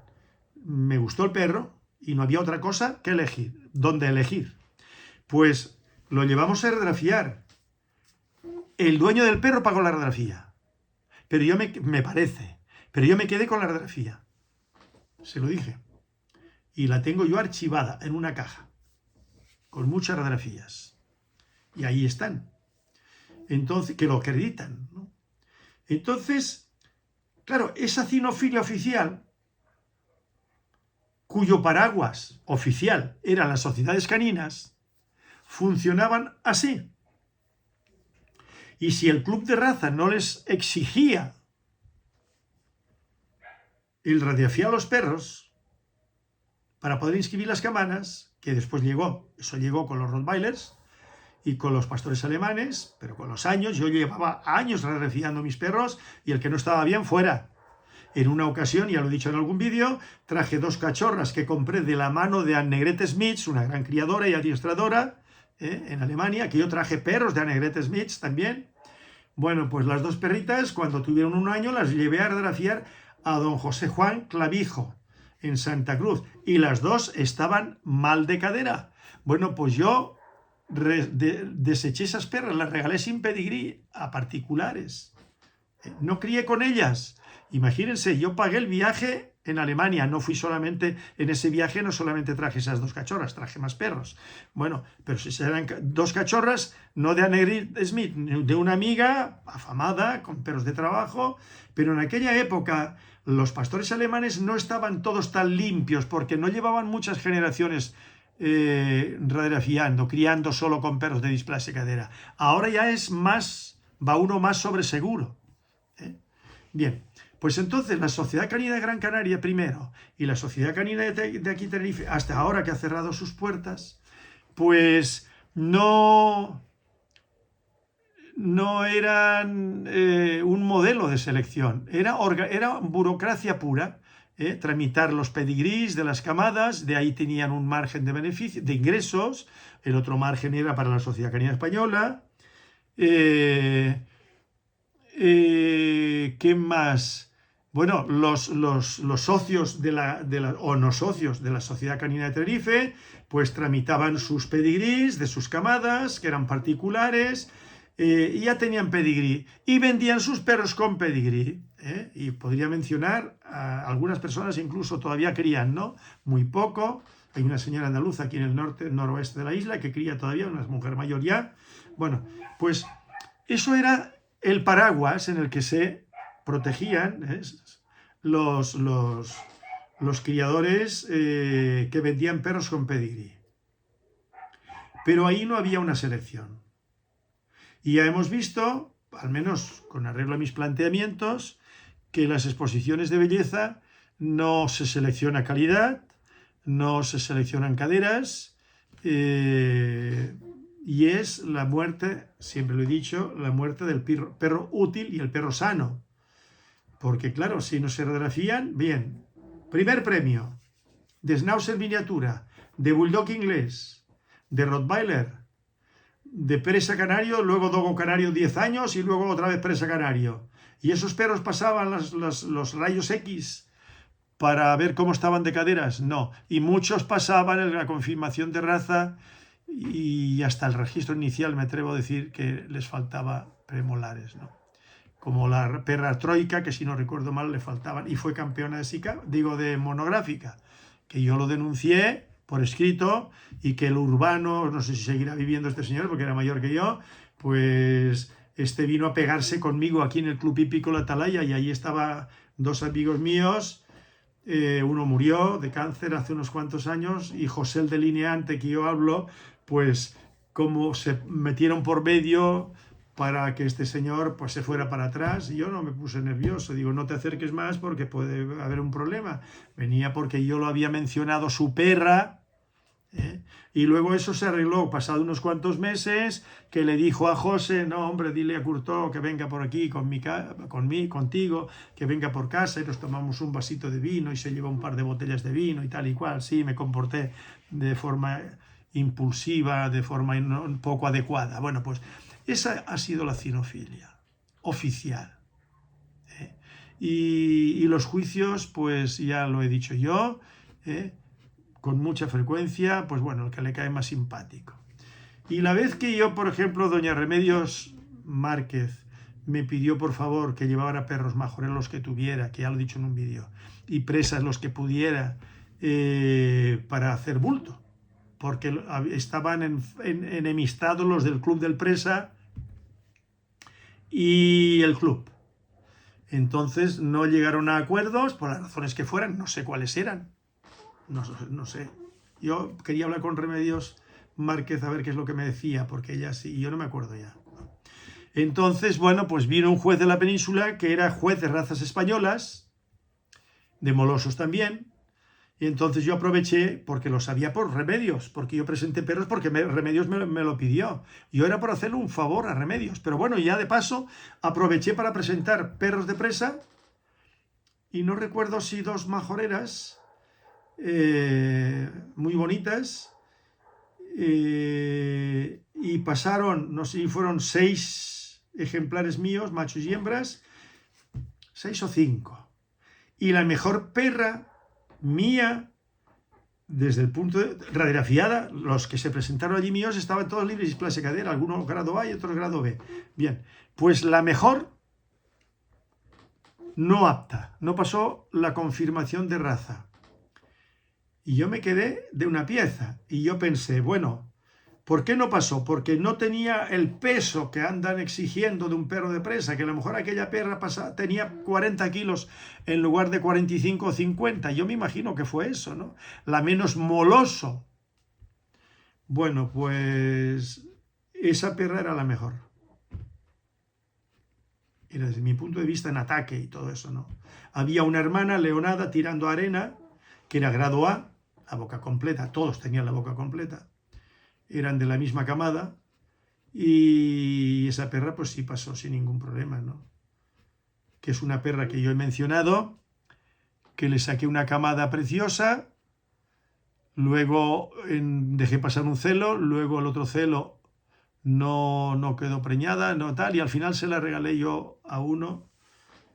me gustó el perro y no había otra cosa que elegir. ¿Dónde elegir? Pues lo llevamos a radiografiar. El dueño del perro pagó la radiografía. Pero yo pero yo me quedé con la radiografía. Se lo dije. Y la tengo yo archivada en una caja, con muchas radiografías. Y ahí están. Entonces, que lo acreditan, ¿no? Entonces, claro, esa cinofilia oficial, cuyo paraguas oficial eran las sociedades caninas, funcionaban así. Y si el club de raza no les exigía el radiofiar a los perros para poder inscribir las camanas, que después eso llegó con los Rottweilers y con los pastores alemanes, pero con los años, yo llevaba años radiofiando mis perros y el que no estaba bien fuera. En una ocasión, ya lo he dicho en algún vídeo, traje 2 cachorras que compré de la mano de Annegret Smits, una gran criadora y adiestradora en Alemania, que yo traje perros de Annegret Smits también. Bueno, pues las 2 perritas, cuando tuvieron 1 año, las llevé a radiografiar a don José Juan Clavijo, en Santa Cruz, y las 2 estaban mal de cadera. Bueno, pues yo deseché esas perras, las regalé sin pedigrí a particulares. No crié con ellas. Imagínense, yo pagué el viaje en Alemania, no fui solamente, en ese viaje no solamente traje esas 2 cachorras, traje más perros. Bueno, pero si eran 2 cachorras, no de Annegret Smith, de una amiga afamada, con perros de trabajo, pero en aquella época los pastores alemanes no estaban todos tan limpios, porque no llevaban muchas generaciones radiografiando, criando solo con perros de displasia cadera. Ahora ya es más, va uno más sobre seguro. Bien. Pues entonces la Sociedad Canina de Gran Canaria primero y la Sociedad Canina de aquí Tenerife, hasta ahora que ha cerrado sus puertas, pues no, no eran un modelo de selección, era burocracia pura. Tramitar los pedigrís de las camadas, de ahí tenían un margen de beneficio, de ingresos, el otro margen era para la Sociedad Canina Española. ¿Qué más? Bueno, los socios o no socios de la Sociedad Canina de Tenerife, pues tramitaban sus pedigrís de sus camadas, que eran particulares, y ya tenían pedigrí, y vendían sus perros con pedigrí. Y podría mencionar a algunas personas incluso todavía crían, ¿no? Muy poco. Hay una señora andaluza aquí en el noroeste de la isla que cría todavía, una mujer mayor ya. Bueno, pues eso era el paraguas en el que se protegían los criadores que vendían perros con pedigrí. Pero ahí no había una selección. Y ya hemos visto, al menos con arreglo a mis planteamientos, que en las exposiciones de belleza no se selecciona calidad, no se seleccionan caderas, y es la muerte, siempre lo he dicho, la muerte del perro útil y el perro sano. Porque claro, si no se radiografían, bien, primer premio de Schnauzer miniatura, de Bulldog inglés, de Rottweiler, de presa canario, luego dogo canario 10 años y luego otra vez presa canario. Y esos perros pasaban los rayos X para ver cómo estaban de caderas. No. Y muchos pasaban en la confirmación de raza y hasta el registro inicial me atrevo a decir que les faltaba premolares, ¿no? Como la perra Troika, que si no recuerdo mal le faltaban, y fue campeona de monográfica, que yo lo denuncié por escrito y que el urbano, no sé si seguirá viviendo este señor porque era mayor que yo, pues vino a pegarse conmigo aquí en el Club Hípico La Atalaya y ahí estaban dos amigos míos, uno murió de cáncer hace unos cuantos años y José el delineante que yo hablo, pues como se metieron por medio para que este señor pues se fuera para atrás, y yo no me puse nervioso, digo, no te acerques más porque puede haber un problema. Venía porque yo lo había mencionado su perra, y luego eso se arregló, pasado unos cuantos meses, que le dijo a José, no hombre, dile a Curto que venga por aquí contigo, que venga por casa y nos tomamos un vasito de vino y se lleva un par de botellas de vino y tal y cual. Sí, me comporté de forma impulsiva, de forma un poco adecuada. Bueno, pues esa ha sido la cinofilia oficial. Y los juicios, pues ya lo he dicho yo, con mucha frecuencia, pues bueno, el que le cae más simpático. Y la vez que yo, por ejemplo, doña Remedios Márquez me pidió por favor que llevara perros majoreros los que tuviera, que ya lo he dicho en un vídeo, y presas los que pudiera, para hacer bulto, porque estaban enemistados los del club del presa y el club. Entonces no llegaron a acuerdos por las razones que fueran, no sé cuáles eran, no sé. Yo quería hablar con Remedios Márquez a ver qué es lo que me decía, porque ella sí, yo no me acuerdo ya. Entonces, bueno, pues vino un juez de la península que era juez de razas españolas, de molosos también, y entonces yo aproveché, porque lo sabía por Remedios, porque yo presenté perros porque Remedios me lo pidió. Yo era por hacerle un favor a Remedios, pero bueno, ya de paso aproveché para presentar perros de presa, y no recuerdo si dos majoreras, muy bonitas, y pasaron, no sé si fueron 6 ejemplares míos, machos y hembras, 6 o 5. Y la mejor perra mía, desde el punto de radiografiada, los que se presentaron allí míos estaban todos libres de displasia cadera, algunos grado A y otros grado B. Bien, pues la mejor no apta, no pasó la confirmación de raza. Y yo me quedé de una pieza. Y yo pensé, bueno, ¿por qué no pasó? Porque no tenía el peso que andan exigiendo de un perro de presa, que a lo mejor aquella perra tenía 40 kilos en lugar de 45 o 50. Yo me imagino que fue eso, ¿no? La menos moloso. Bueno, pues esa perra era la mejor. Era desde mi punto de vista en ataque y todo eso, ¿no? Había una hermana leonada tirando arena, que era grado A, la boca completa, todos tenían la boca completa. eran de la misma camada, y esa perra pues sí pasó sin ningún problema, ¿no? Que es una perra que yo he mencionado, que le saqué una camada preciosa, luego dejé pasar un celo, luego el otro celo no quedó preñada, no tal, y al final se la regalé yo a uno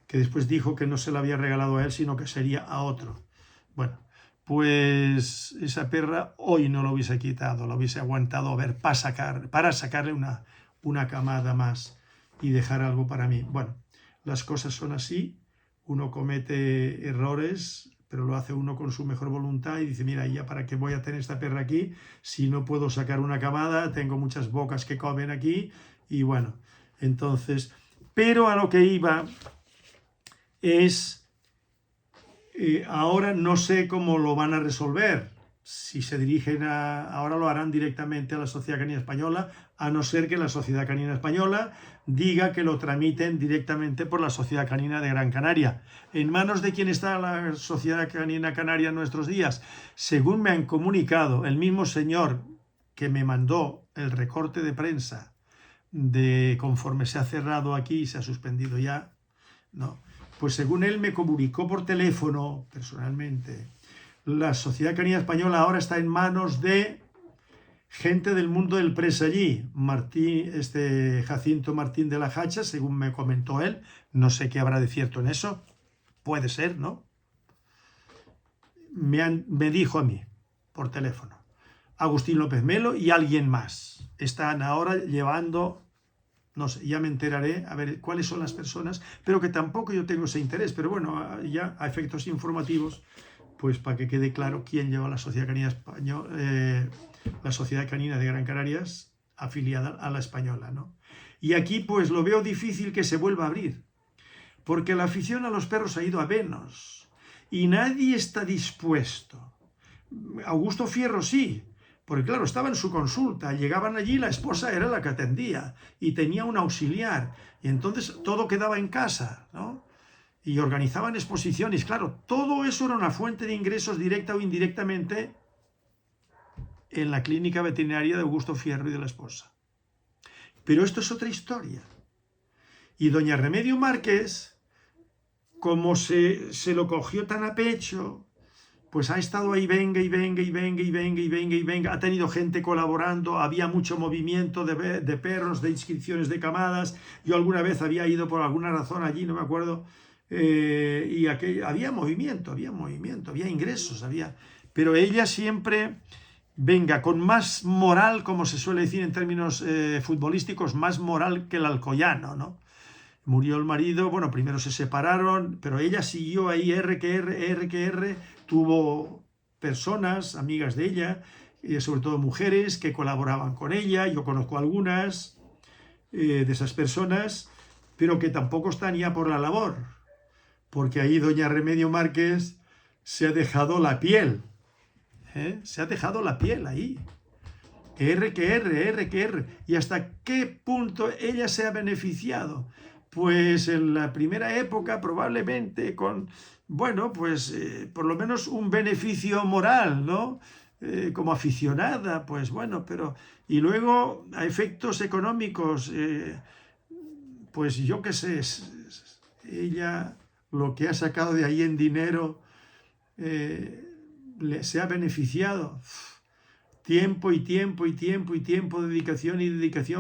que después dijo que no se la había regalado a él, sino que sería a otro. Bueno, pues esa perra hoy no lo hubiese quitado, lo hubiese aguantado a ver para sacarle una camada más y dejar algo para mí. Bueno, las cosas son así, uno comete errores, pero lo hace uno con su mejor voluntad y dice, mira, ya para qué voy a tener esta perra aquí si no puedo sacar una camada, tengo muchas bocas que comen aquí, y bueno, entonces, pero a lo que iba es, ahora no sé cómo lo van a resolver, si se dirigen ahora lo harán directamente a la Sociedad Canina Española, a no ser que la Sociedad Canina Española diga que lo tramiten directamente por la Sociedad Canina de Gran Canaria. ¿En manos de quién está la Sociedad Canina Canaria en nuestros días? Según me han comunicado, el mismo señor que me mandó el recorte de prensa de conforme se ha cerrado aquí y se ha suspendido ya, ¿no? Pues según él me comunicó por teléfono, personalmente, la Sociedad Canina Española ahora está en manos de gente del mundo del press allí. Jacinto Martín de la Hacha, según me comentó él, no sé qué habrá de cierto en eso, puede ser, ¿no? Me dijo a mí, por teléfono, Agustín López Melo y alguien más. Están ahora llevando, no sé, ya me enteraré a ver cuáles son las personas, pero que tampoco yo tengo ese interés, pero bueno, ya a efectos informativos, pues para que quede claro quién lleva la Sociedad Canina la Sociedad Canina de Gran Canarias afiliada a la española, ¿no? Y aquí pues lo veo difícil que se vuelva a abrir, porque la afición a los perros ha ido a menos y nadie está dispuesto. Augusto Fierro sí, porque claro, estaba en su consulta, llegaban allí, la esposa era la que atendía y tenía un auxiliar, y entonces todo quedaba en casa, ¿no? Y organizaban exposiciones, claro, todo eso era una fuente de ingresos directa o indirectamente en la clínica veterinaria de Augusto Fierro y de la esposa. Pero esto es otra historia. Y doña Remedio Márquez, como se lo cogió tan a pecho, pues ha estado ahí, venga y venga y venga y venga y venga y venga, ha tenido gente colaborando, había mucho movimiento de perros, de inscripciones de camadas, yo alguna vez había ido por alguna razón allí, no me acuerdo, y había movimiento, había ingresos, pero ella siempre, venga, con más moral, como se suele decir en términos futbolísticos, más moral que el alcoyano, ¿no? Murió el marido, bueno, primero se separaron, pero ella siguió ahí, R, tuvo personas, amigas de ella, sobre todo mujeres, que colaboraban con ella, yo conozco algunas de esas personas, pero que tampoco están ya por la labor, porque ahí doña Remedio Márquez se ha dejado la piel, se ha dejado la piel ahí. R. ¿Y hasta qué punto ella se ha beneficiado? Pues en la primera época probablemente con, bueno, pues por lo menos un beneficio moral, ¿no? Como aficionada, pues bueno, pero... Y luego a efectos económicos, pues yo qué sé, ella lo que ha sacado de ahí en dinero se ha beneficiado. Tiempo, dedicación,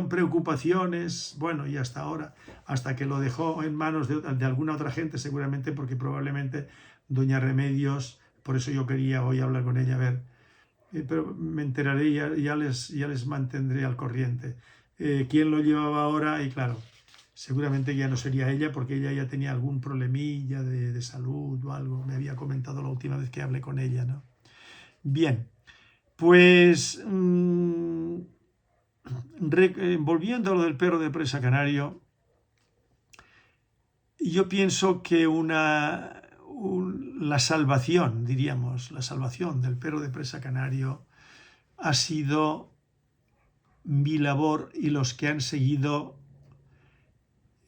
preocupaciones, bueno, y hasta ahora, hasta que lo dejó en manos de alguna otra gente, seguramente porque probablemente doña Remedios, por eso yo quería hoy hablar con ella, a ver, pero me enteraré y ya les mantendré al corriente. ¿Quién lo llevaba ahora? Y claro, seguramente ya no sería ella, porque ella ya tenía algún problemilla de salud o algo, me había comentado la última vez que hablé con ella, ¿no? Bien. Pues volviendo a lo del perro de presa canario, yo pienso que la salvación, diríamos, la salvación del perro de presa canario ha sido mi labor y los que han seguido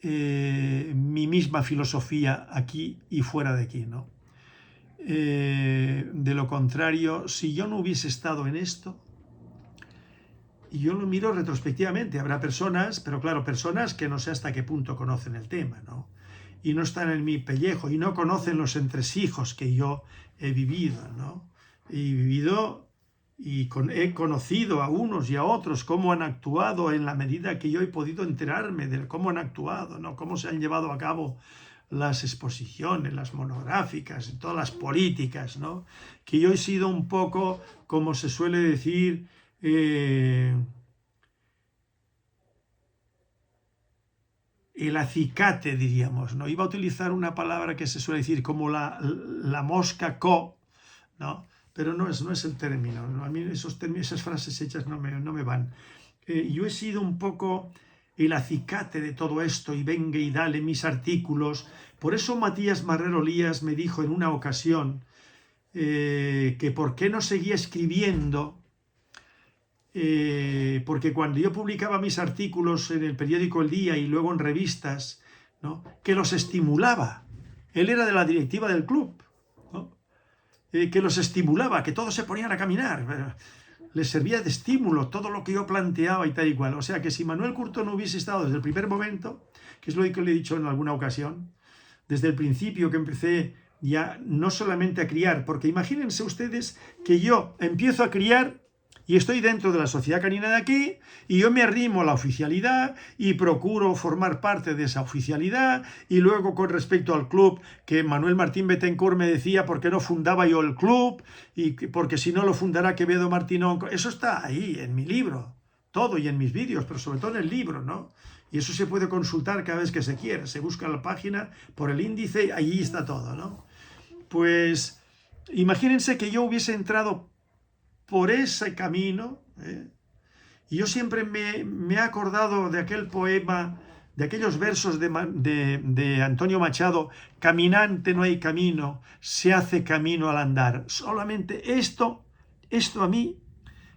mi misma filosofía aquí y fuera de aquí, ¿no? De lo contrario, si yo no hubiese estado en esto, y yo lo miro retrospectivamente. Habrá personas, pero claro, personas que no sé hasta qué punto conocen el tema, ¿no? Y no están en mi pellejo y no conocen los entresijos que yo he vivido, ¿no? Y vivido he conocido a unos y a otros cómo han actuado en la medida que yo he podido enterarme de cómo han actuado, ¿no? Cómo se han llevado a cabo las exposiciones, las monográficas, todas las políticas, ¿no? Que yo he sido un poco, como se suele decir, el acicate, diríamos, ¿no? Iba a utilizar una palabra que se suele decir como la mosca ¿no? Pero no es el término, ¿no? A mí esas frases hechas no me van. Yo he sido un poco el acicate de todo esto y venga y dale mis artículos. Por eso Matías Marrero Lías me dijo en una ocasión que por qué no seguía escribiendo, porque cuando yo publicaba mis artículos en el periódico El Día y luego en revistas, ¿no? Que los estimulaba. Él era de la directiva del club, ¿no? Que los estimulaba, que todos se ponían a caminar. Les servía de estímulo todo lo que yo planteaba y tal y cual. O sea que si Manuel Curto no hubiese estado desde el primer momento, que es lo que le he dicho en alguna ocasión, desde el principio que empecé ya no solamente a criar, porque imagínense ustedes que yo empiezo a criar y estoy dentro de la sociedad canina de aquí y yo me arrimo a la oficialidad y procuro formar parte de esa oficialidad, y luego con respecto al club, que Manuel Martín Bettencourt me decía por qué no fundaba yo el club, y porque si no lo fundará Quevedo Martinón. Eso está ahí en mi libro, todo, y en mis vídeos, pero sobre todo en el libro, ¿no? Y eso se puede consultar cada vez que se quiera, se busca la página por el índice y allí está todo, ¿no? Pues imagínense que yo hubiese entrado por ese camino, y yo siempre me he acordado de aquel poema, de aquellos versos de Antonio Machado: caminante no hay camino, se hace camino al andar. Solamente esto a mí,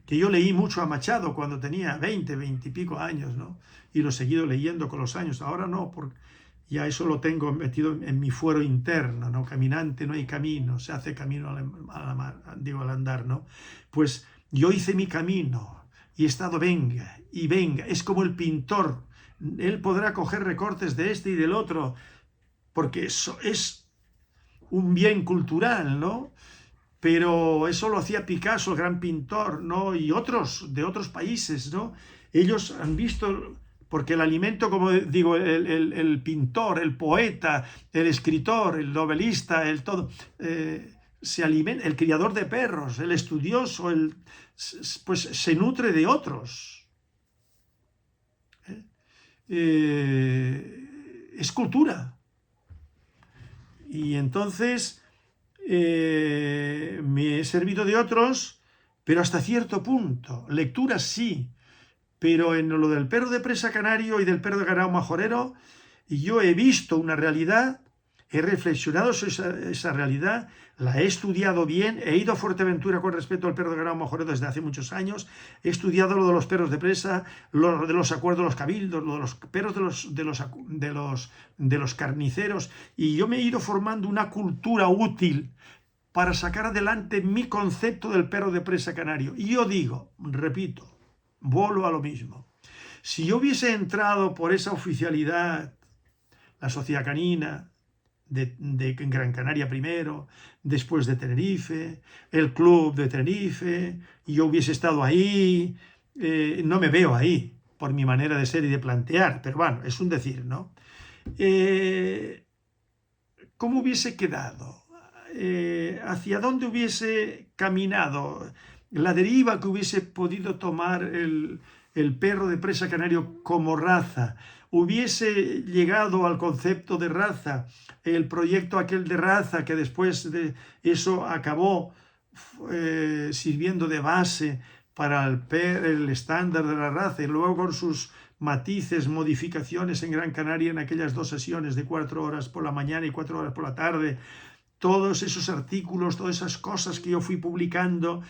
que yo leí mucho a Machado cuando tenía 20 y pico años, ¿no? Y lo he seguido leyendo con los años. Ahora no, porque ya eso lo tengo metido en mi fuero interno, ¿no? Caminante no hay camino, se hace camino al andar, ¿no? Pues yo hice mi camino y he estado venga y venga. Es como el pintor, él podrá coger recortes de este y del otro, porque eso es un bien cultural, ¿no? Pero eso lo hacía Picasso, el gran pintor, ¿no? Y otros de otros países, ¿no? Ellos han visto, porque el alimento, como digo, el pintor, el poeta, el escritor, el novelista, el todo, se alimenta, el criador de perros, el estudioso, pues se nutre de otros. Es cultura. Y entonces me he servido de otros, pero hasta cierto punto. Lecturas sí, pero en lo del perro de presa canario y del perro de ganado majorero, yo he visto una realidad, he reflexionado sobre esa realidad, la he estudiado bien, he ido a Fuerteventura con respecto al perro de ganado majorero desde hace muchos años, he estudiado lo de los perros de presa, lo de los acuerdos de los cabildos, lo de los perros de los carniceros, y yo me he ido formando una cultura útil para sacar adelante mi concepto del perro de presa canario. Y yo digo, repito, vuelvo a lo mismo. Si yo hubiese entrado por esa oficialidad, la sociedad canina, de Gran Canaria primero, después de Tenerife, el club de Tenerife, y yo hubiese estado ahí, no me veo ahí, por mi manera de ser y de plantear, pero bueno, es un decir, ¿no? ¿Cómo hubiese quedado? ¿Hacia dónde hubiese caminado? La deriva que hubiese podido tomar el perro de presa canario como raza, hubiese llegado al concepto de raza, el proyecto aquel de raza que después de eso acabó sirviendo de base para el estándar de la raza, y luego con sus matices, modificaciones en Gran Canaria en aquellas 2 sesiones de 4 horas por la mañana y 4 horas por la tarde, todos esos artículos, todas esas cosas que yo fui publicando,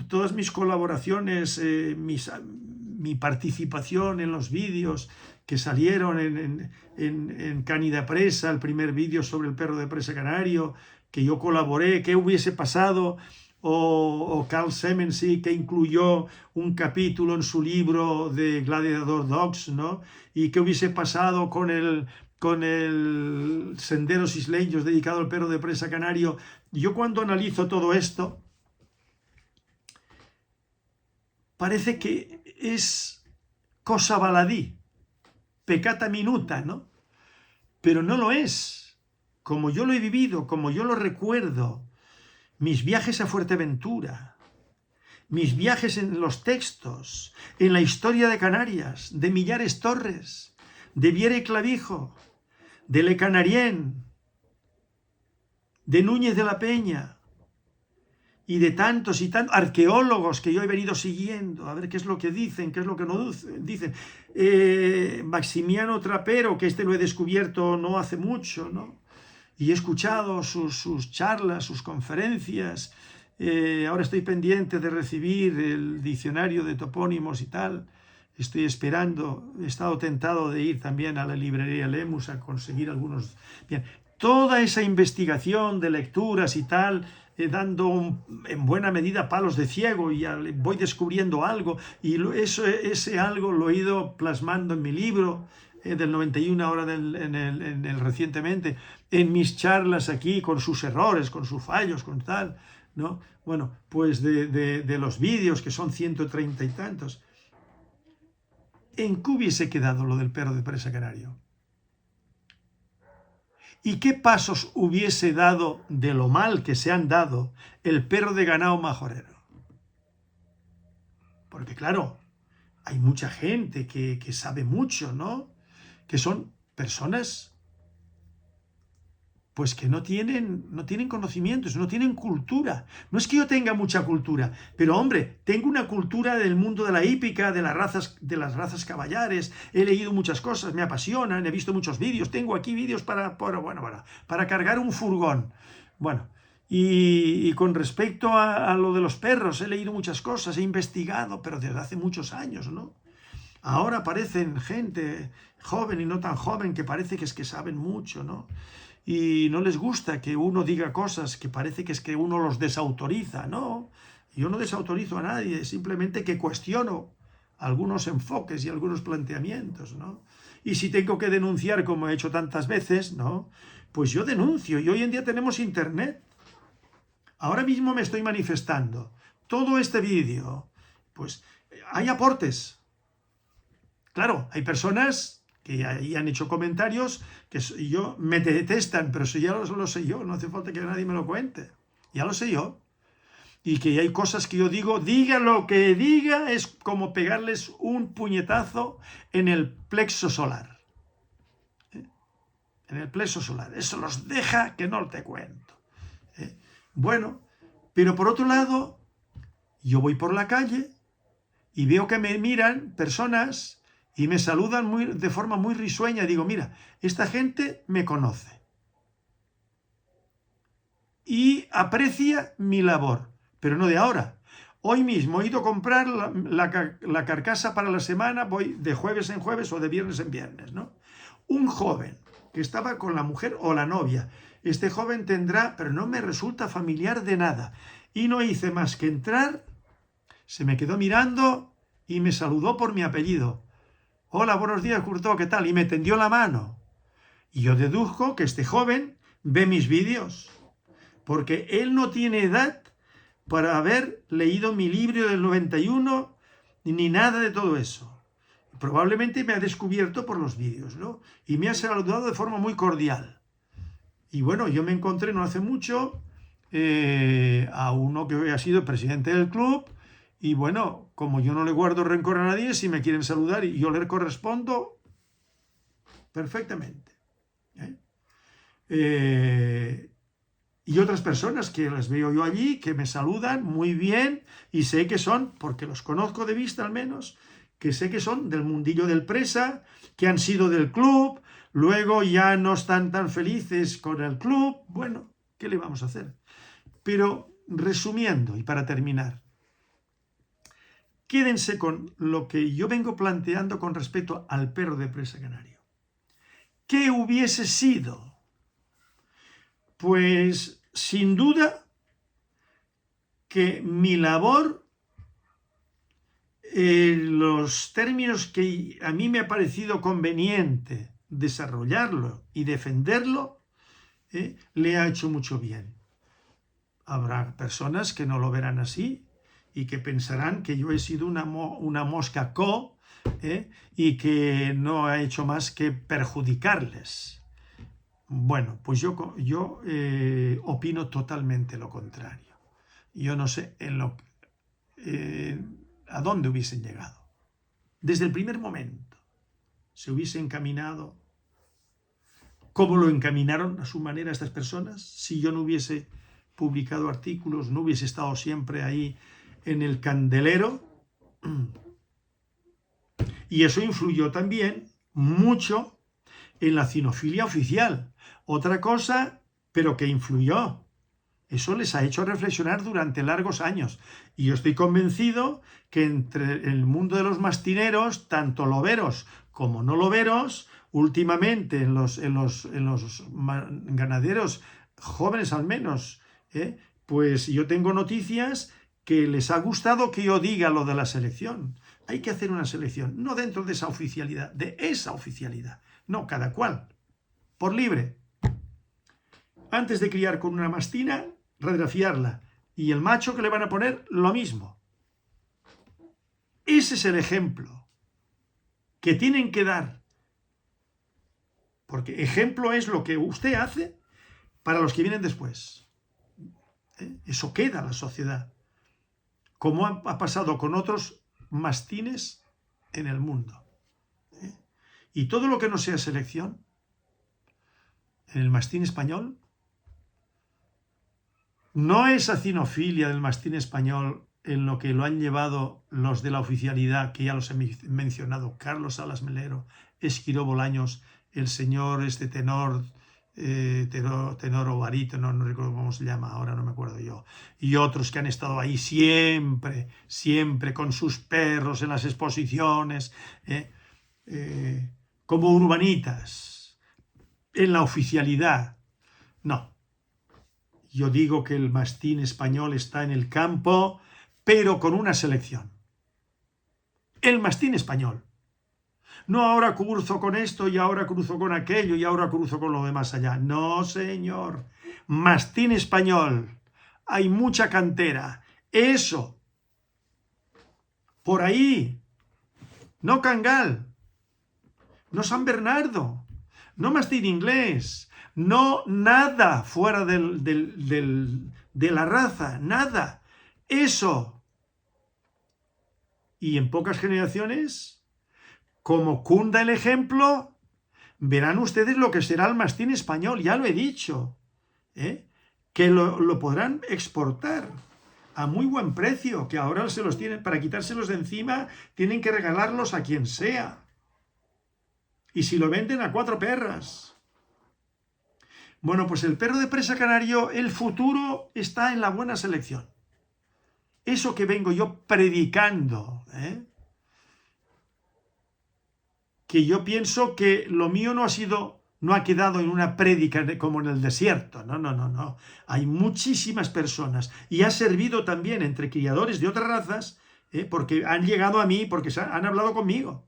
todas mis colaboraciones, mi participación en los vídeos que salieron en Canida Presa, el primer vídeo sobre el perro de presa canario, que yo colaboré, qué hubiese pasado, o Carl Semensi, que incluyó un capítulo en su libro de Gladiator Dogs, ¿no? Y qué hubiese pasado con el Senderos Isleños dedicado al perro de presa canario. Yo cuando analizo todo esto, parece que es cosa baladí, peccata minuta, ¿no? Pero no lo es. Como yo lo he vivido, como yo lo recuerdo, mis viajes a Fuerteventura, mis viajes en los textos, en la historia de Canarias, de Millares Torres, de Viera y Clavijo, de Le Canarien, de Núñez de la Peña y de tantos y tantos arqueólogos que yo he venido siguiendo, a ver qué es lo que dicen, qué es lo que no dicen. Maximiano Trapero, que lo he descubierto no hace mucho, ¿no? Y he escuchado sus charlas, sus conferencias. Ahora estoy pendiente de recibir el diccionario de topónimos y tal. Estoy esperando, he estado tentado de ir también a la librería Lemus a conseguir algunos. Bien, toda esa investigación de lecturas y tal, dando en buena medida palos de ciego y voy descubriendo algo y ese algo lo he ido plasmando en mi libro del 91, ahora en el recientemente, en mis charlas aquí, con sus errores, con sus fallos, con tal, ¿no? Bueno, pues de los vídeos, que son 130 y tantos. ¿En qué hubiese quedado lo del perro de presa canario? ¿Y qué pasos hubiese dado de lo mal que se han dado el perro de ganado majorero? Porque claro, hay mucha gente que sabe mucho, ¿no? Que son personas pues que no tienen conocimientos, no tienen cultura. No es que yo tenga mucha cultura, pero hombre, tengo una cultura del mundo de la hípica, de las razas caballares, he leído muchas cosas, me apasionan, he visto muchos vídeos, tengo aquí vídeos para cargar un furgón. Bueno, y con respecto a lo de los perros, he leído muchas cosas, he investigado, pero desde hace muchos años, ¿no? Ahora aparecen gente joven y no tan joven que parece que es que saben mucho, ¿no? Y no les gusta que uno diga cosas que parece que es que uno los desautoriza, ¿no? Yo no desautorizo a nadie, simplemente que cuestiono algunos enfoques y algunos planteamientos, ¿no? Y si tengo que denunciar, como he hecho tantas veces, ¿no? Pues yo denuncio, y hoy en día tenemos internet. Ahora mismo me estoy manifestando. Todo este vídeo, pues hay aportes. Claro, hay personas que ahí han hecho comentarios que me detestan, pero eso ya lo sé yo, no hace falta que nadie me lo cuente, ya lo sé yo. Y que hay cosas que yo diga lo que diga, es como pegarles un puñetazo en el plexo solar. En el plexo solar, eso los deja que no te cuento. Bueno, pero por otro lado, yo voy por la calle y veo que me miran personas y me saludan de forma muy risueña. Digo, mira, esta gente me conoce y aprecia mi labor, pero no de ahora. Hoy mismo he ido a comprar la carcasa para la semana, voy de jueves en jueves o de viernes en viernes, ¿no? Un joven que estaba con la mujer o la novia. Este joven tendrá, pero no me resulta familiar de nada. Y no hice más que entrar, se me quedó mirando y me saludó por mi apellido. Hola, buenos días, Curto, ¿qué tal? Y me tendió la mano. Y yo deduzco que este joven ve mis vídeos, porque él no tiene edad para haber leído mi libro del 91 ni nada de todo eso. Probablemente me ha descubierto por los vídeos, ¿no? Y me ha saludado de forma muy cordial. Y bueno, yo me encontré no hace mucho a uno que ha sido presidente del club. Y bueno, como yo no le guardo rencor a nadie, si me quieren saludar y yo le correspondo perfectamente. Y otras personas que las veo yo allí, que me saludan muy bien y sé que son, porque los conozco de vista al menos, que sé que son del mundillo del presa, que han sido del club, luego ya no están tan felices con el club. Bueno, ¿qué le vamos a hacer? Pero resumiendo y para terminar, quédense con lo que yo vengo planteando con respecto al perro de presa canario. ¿Qué hubiese sido? Pues sin duda que mi labor, los términos que a mí me ha parecido conveniente desarrollarlo y defenderlo, le ha hecho mucho bien. Habrá personas que no lo verán así y que pensarán que yo he sido una mosca y que no ha hecho más que perjudicarles. Bueno, pues yo opino totalmente lo contrario. Yo no sé a dónde hubiesen llegado. Desde el primer momento se hubiese encaminado como lo encaminaron a su manera estas personas, si yo no hubiese publicado artículos, no hubiese estado siempre ahí en el candelero. Y eso influyó también mucho en la cinofilia oficial. Otra cosa, pero que influyó. Eso les ha hecho reflexionar durante largos años. Y yo estoy convencido que entre el mundo de los mastineros, tanto loberos como no loberos, últimamente en los ganaderos jóvenes al menos, pues yo tengo noticias que les ha gustado que yo diga lo de la selección. Hay que hacer una selección, no dentro de esa oficialidad, no, cada cual, por libre. Antes de criar con una mastina, radiografiarla, y el macho que le van a poner, lo mismo. Ese es el ejemplo que tienen que dar, porque ejemplo es lo que usted hace para los que vienen después. Eso queda en la sociedad, como ha pasado con otros mastines en el mundo. Y todo lo que no sea selección, en el mastín español, no esa cinofilia del mastín español en lo que lo han llevado los de la oficialidad, que ya los he mencionado, Carlos Salas Melero, Esquiró Bolaños, el señor tenor o barítono, no recuerdo cómo se llama, ahora no me acuerdo yo, y otros que han estado ahí siempre con sus perros en las exposiciones, como urbanitas, en la oficialidad. No. Yo digo que el mastín español está en el campo, pero con una selección. El mastín español. No ahora cruzo con esto y ahora cruzo con aquello y ahora cruzo con lo demás allá. No, señor. Mastín español. Hay mucha cantera. Eso. Por ahí. No Cangal. No San Bernardo. No mastín inglés. No nada fuera de la raza. Nada. Eso. Y en pocas generaciones, como cunda el ejemplo, verán ustedes lo que será el mastín español. Ya lo he dicho. Que lo podrán exportar a muy buen precio, que ahora se los tienen, para quitárselos de encima, tienen que regalarlos a quien sea. Y si lo venden a 4 perras. Bueno, pues el perro de presa canario, el futuro está en la buena selección. Eso que vengo yo predicando, que yo pienso que lo mío no ha quedado en una prédica como en el desierto. No. Hay muchísimas personas y ha servido también entre criadores de otras razas, porque han llegado a mí, porque han hablado conmigo,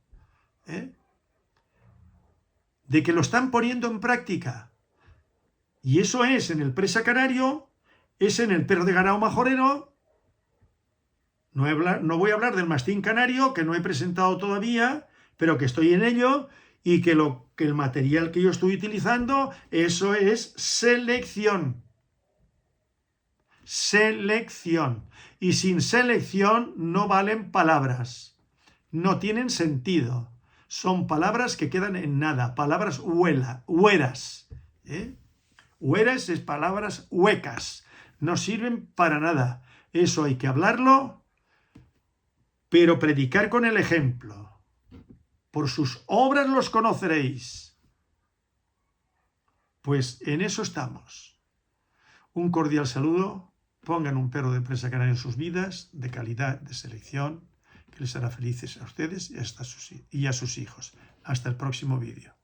de que lo están poniendo en práctica. Y eso es en el presa canario, es en el perro de ganado majorero. No voy a hablar del mastín canario, que no he presentado todavía, pero que estoy en ello, y que el material que yo estoy utilizando, eso es selección. Selección. Y sin selección no valen palabras. No tienen sentido. Son palabras que quedan en nada. Palabras hueras. Hueras es palabras huecas. No sirven para nada. Eso hay que hablarlo, pero predicar con el ejemplo. Por sus obras los conoceréis. Pues en eso estamos. Un cordial saludo. Pongan un perro de presa canario en sus vidas, de calidad, de selección, que les hará felices a ustedes y a sus hijos. Hasta el próximo vídeo.